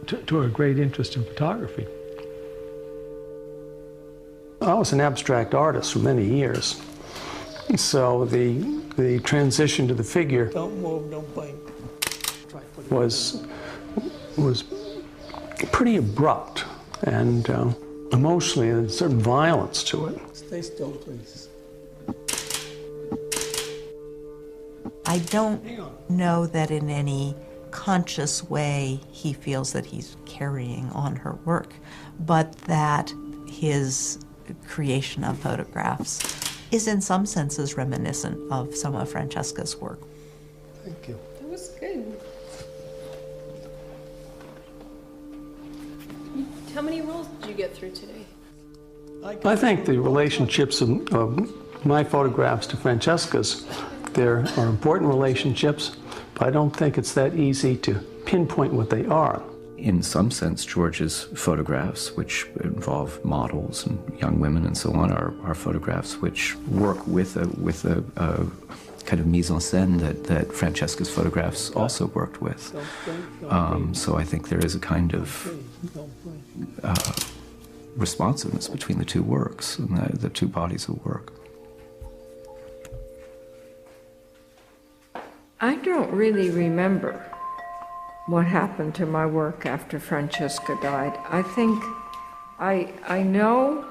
to a great interest in photography. I was an abstract artist for many years, so the transition to the figure was pretty abrupt and emotionally a certain violence to it. Stay still, please. I don't know that in any conscious way he feels that he's carrying on her work, but that his creation of photographs is in some senses reminiscent of some of Francesca's work. Thank you. That was good. How many rolls did you get through today? I think the relationships of my photographs to Francesca's, there are important relationships, but I don't think it's that easy to pinpoint what they are. In some sense, George's photographs, which involve models and young women and so on, are photographs which work with a kind of mise en scène that Francesca's photographs also worked with. So I think there is a kind of responsiveness between the two works and the two bodies of work. I don't really remember what happened to my work after Francesca died. I think I know,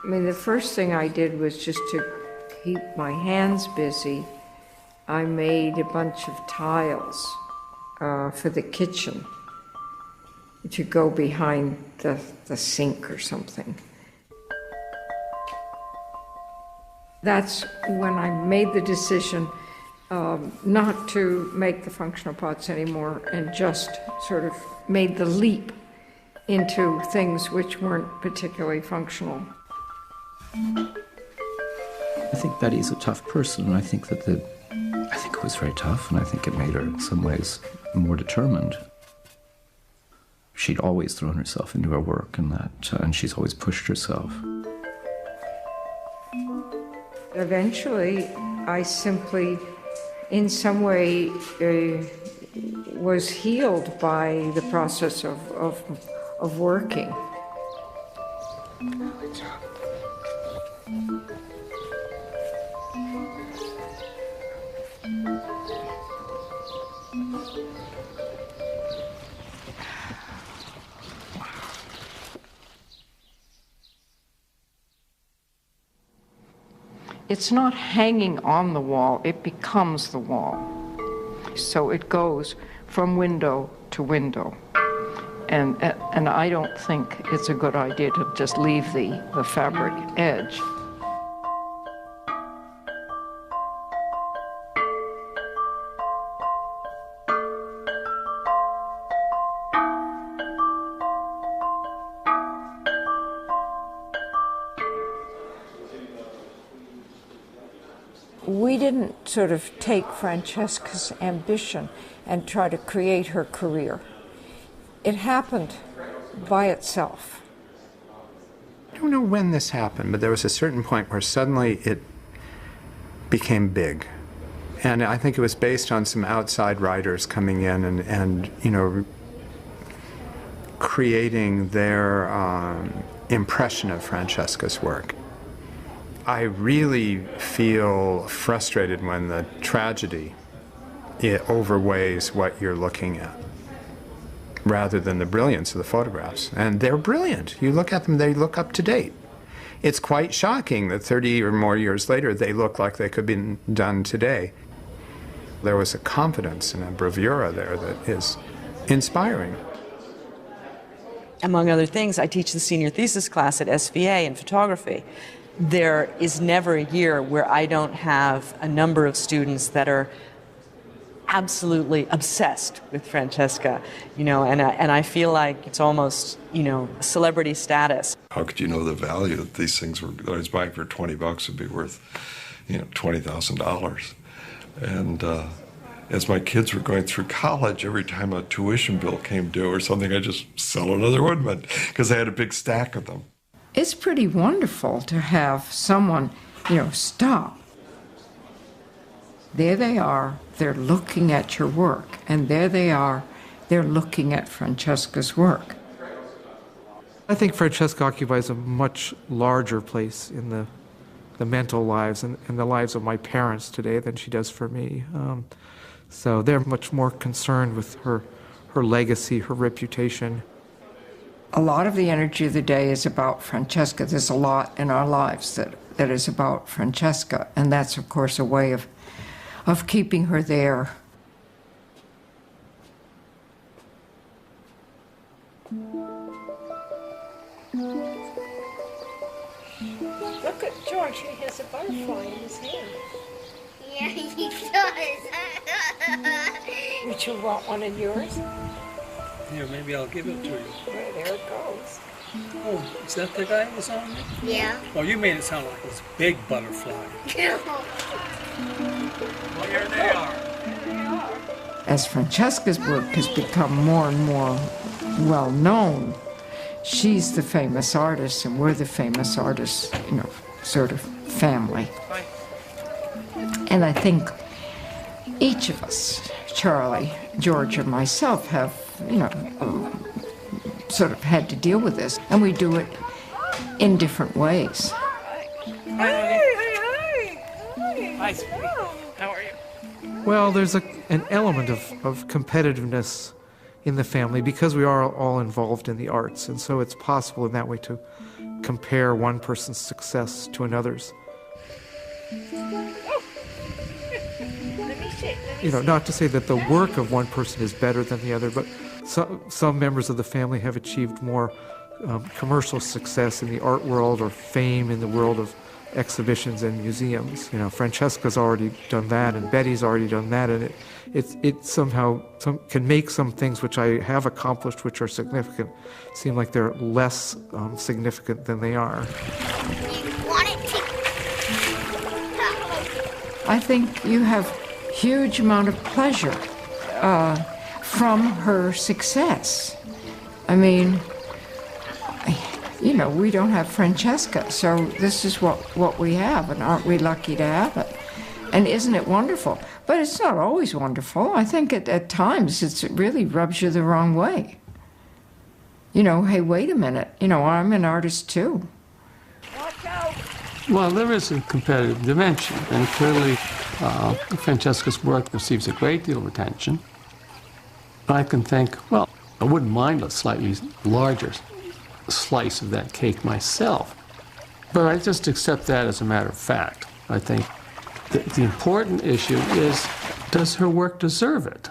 I mean, the first thing I did was just to keep my hands busy. I made a bunch of tiles for the kitchen to go behind the sink or something. That's when I made the decision not to make the functional pots anymore and just sort of made the leap into things which weren't particularly functional. I think Betty's a tough person, and I think it was very tough, and I think it made her in some ways more determined. She'd always thrown herself into her work, and she's always pushed herself. Eventually, I simply, in some way, was healed by the process of working. It's not hanging on the wall, it becomes the wall. So it goes from window to window. And I don't think it's a good idea to just leave the fabric edge. We didn't sort of take Francesca's ambition and try to create her career. It happened by itself. I don't know when this happened, but there was a certain point where suddenly it became big. And I think it was based on some outside writers coming in and you know, creating their impression of Francesca's work. I really feel frustrated when the tragedy it overweighs what you're looking at, rather than the brilliance of the photographs. And they're brilliant. You look at them, they look up to date. It's quite shocking that 30 or more years later, they look like they could be done today. There was a confidence and a bravura there that is inspiring. Among other things, I teach the senior thesis class at SVA in photography. There is never a year where I don't have a number of students that are absolutely obsessed with Francesca, you know, and I feel like it's almost, you know, celebrity status. How could you know the value that these things were? I was buying for $20 would be worth, you know, $20,000. And as my kids were going through college, every time a tuition bill came due or something, I'd just sell another woodman because I had a big stack of them. It's pretty wonderful to have someone, you know, stop. There they are, they're looking at your work, and there they are, they're looking at Francesca's work. I think Francesca occupies a much larger place in the mental lives and the lives of my parents today than she does for me. So they're much more concerned with her legacy, her reputation. A lot of the energy of the day is about Francesca. There's a lot in our lives that is about Francesca, and that's, of course, a way of keeping her there. Look at George, he has a butterfly in his hand. Yeah, he does. Would you want one of yours? Here, maybe I'll give it to you. Well, there it goes. Oh, is that the guy that was on it? Yeah. Oh, you made it sound like this big butterfly. Well, here they are. As Francesca's work has become more and more well known, she's the famous artist and we're the famous artists, you know, sort of family. And I think each of us, Charlie, George, and myself, have, you know, sort of had to deal with this, and we do it in different ways. Hi, sweetie. How are you? Well, there's an element of competitiveness in the family because we are all involved in the arts, and so it's possible in that way to compare one person's success to another's. You know, not to say that the work of one person is better than the other, but some members of the family have achieved more commercial success in the art world or fame in the world of exhibitions and museums. You know, Francesca's already done that, and Betty's already done that, and it somehow can make some things which I have accomplished, which are significant, seem like they're less significant than they are. I think you have huge amount of pleasure from her success. I mean, you know, we don't have Francesca, so this is what we have, and aren't we lucky to have it? And isn't it wonderful? But it's not always wonderful. I think at times it really rubs you the wrong way. You know, hey, wait a minute, you know, I'm an artist too. Watch out! Well, there is a competitive dimension, and clearly Francesca's work receives a great deal of attention. I can think, well, I wouldn't mind a slightly larger slice of that cake myself, but I just accept that as a matter of fact. I think the important issue is, does her work deserve it?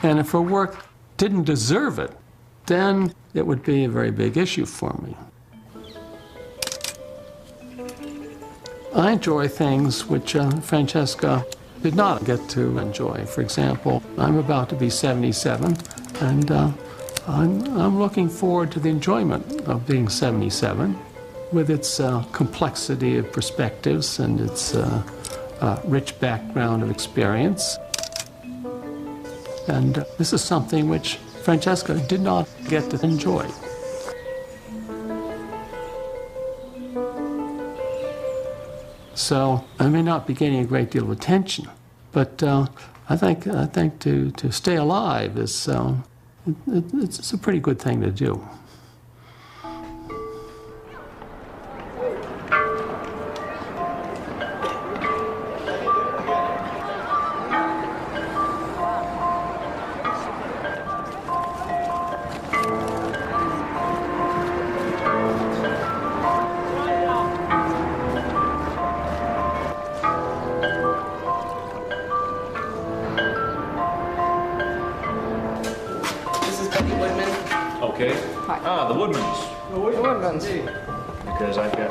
And if her work didn't deserve it, then it would be a very big issue for me. I enjoy things which Francesca did not get to enjoy. For example, I'm about to be 77, and I'm looking forward to the enjoyment of being 77 with its complexity of perspectives and its rich background of experience. And this is something which Francesca did not get to enjoy. So I may not be getting a great deal of attention, but I think to stay alive is it's a pretty good thing to do. Okay. Hi. Ah, the woodmans. The Woodmans. Because I've got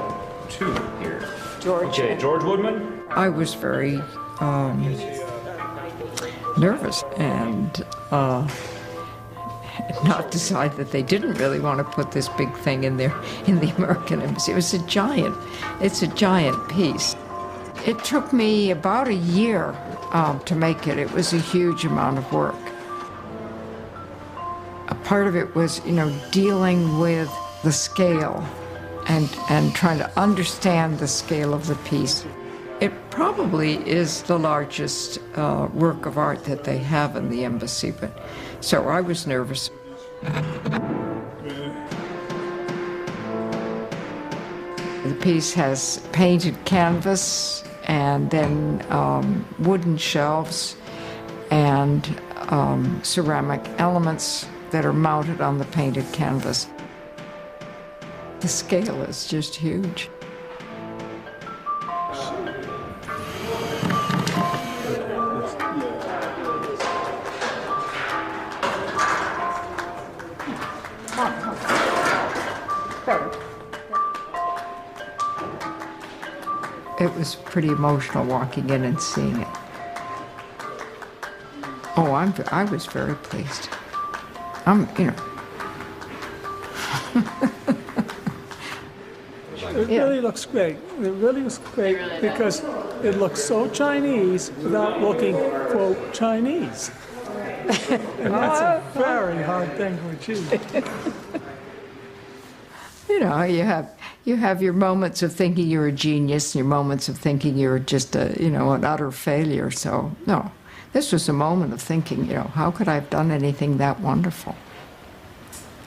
two here. George. Okay, George Woodman. I was very nervous and not decide that they didn't really want to put this big thing in the American Embassy. It's a giant piece. It took me about a year to make it. It was a huge amount of work. A part of it was, you know, dealing with the scale and trying to understand the scale of the piece. It probably is the largest work of art that they have in the embassy, but so I was nervous. The piece has painted canvas and then wooden shelves and ceramic elements that are mounted on the painted canvas. The scale is just huge. Come on. better. It was pretty emotional walking in and seeing it. Oh, I was very pleased. It really looks great. It really looks great because it looks so Chinese without looking, quote, Chinese. And that's a very hard thing to achieve. You have your moments of thinking you're a genius, and your moments of thinking you're just an utter failure. So no, this was a moment of thinking, how could I have done anything that wonderful?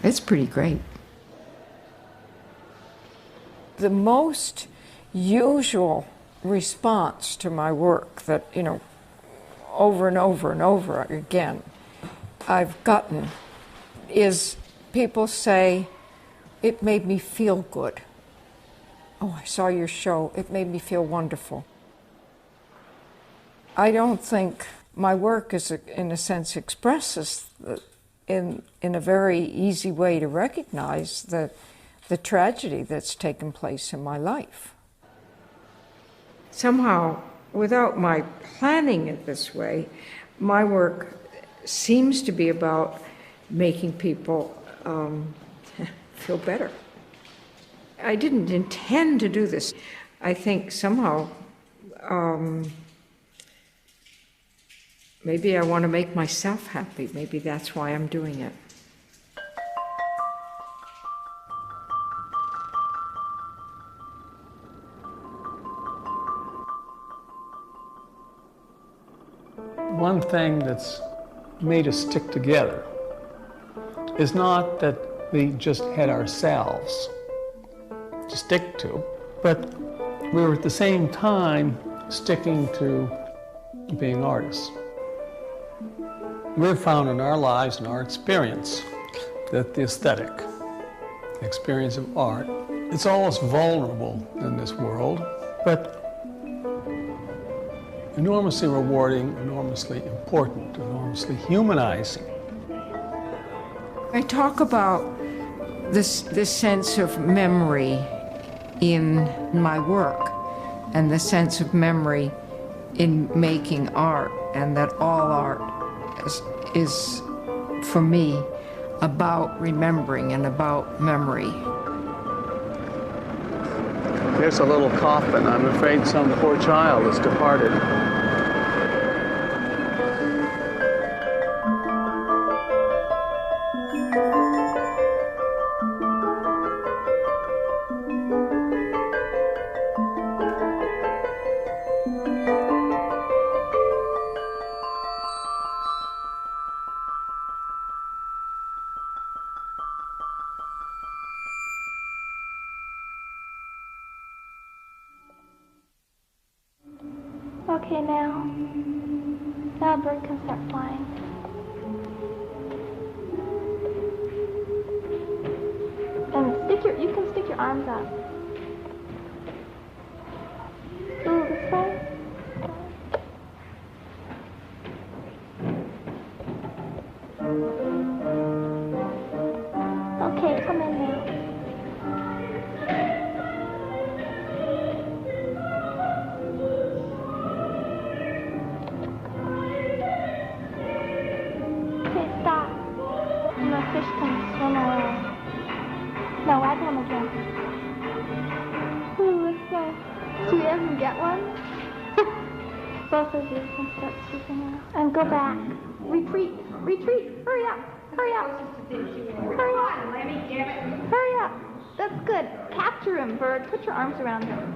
It's pretty great. The most usual response to my work that, over and over and over again I've gotten is people say, it made me feel good. Oh, I saw your show. It made me feel wonderful. I don't think my work in a sense, expresses in a very easy way to recognize the tragedy that's taken place in my life. Somehow, without my planning it this way, my work seems to be about making people feel better. I didn't intend to do this. I think somehow, maybe I want to make myself happy. Maybe that's why I'm doing it. One thing that's made us stick together is not that we just had ourselves to stick to, but we were at the same time sticking to being artists. We've found in our lives and our experience that the aesthetic, the experience of art, it's almost vulnerable in this world, but enormously rewarding, enormously important, enormously humanizing. I talk about this sense of memory in my work and the sense of memory in making art, and that all art is for me, about remembering and about memory. There's a little coffin. I'm afraid some poor child has departed. Okay, now a bird can start flying. And you can stick your arms up. Ooh, this way. Okay, come in now. Fish can swim away. No, wag them again. Ooh, let's go. Do we ever get one? Both of you can start swooping around. And go back. Retreat. Retreat. Hurry up. Hurry up. Hurry up. Hurry up. That's good. Capture him, bird. Put your arms around him.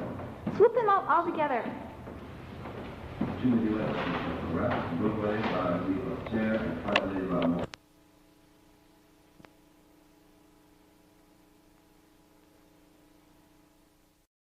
Swoop them all together.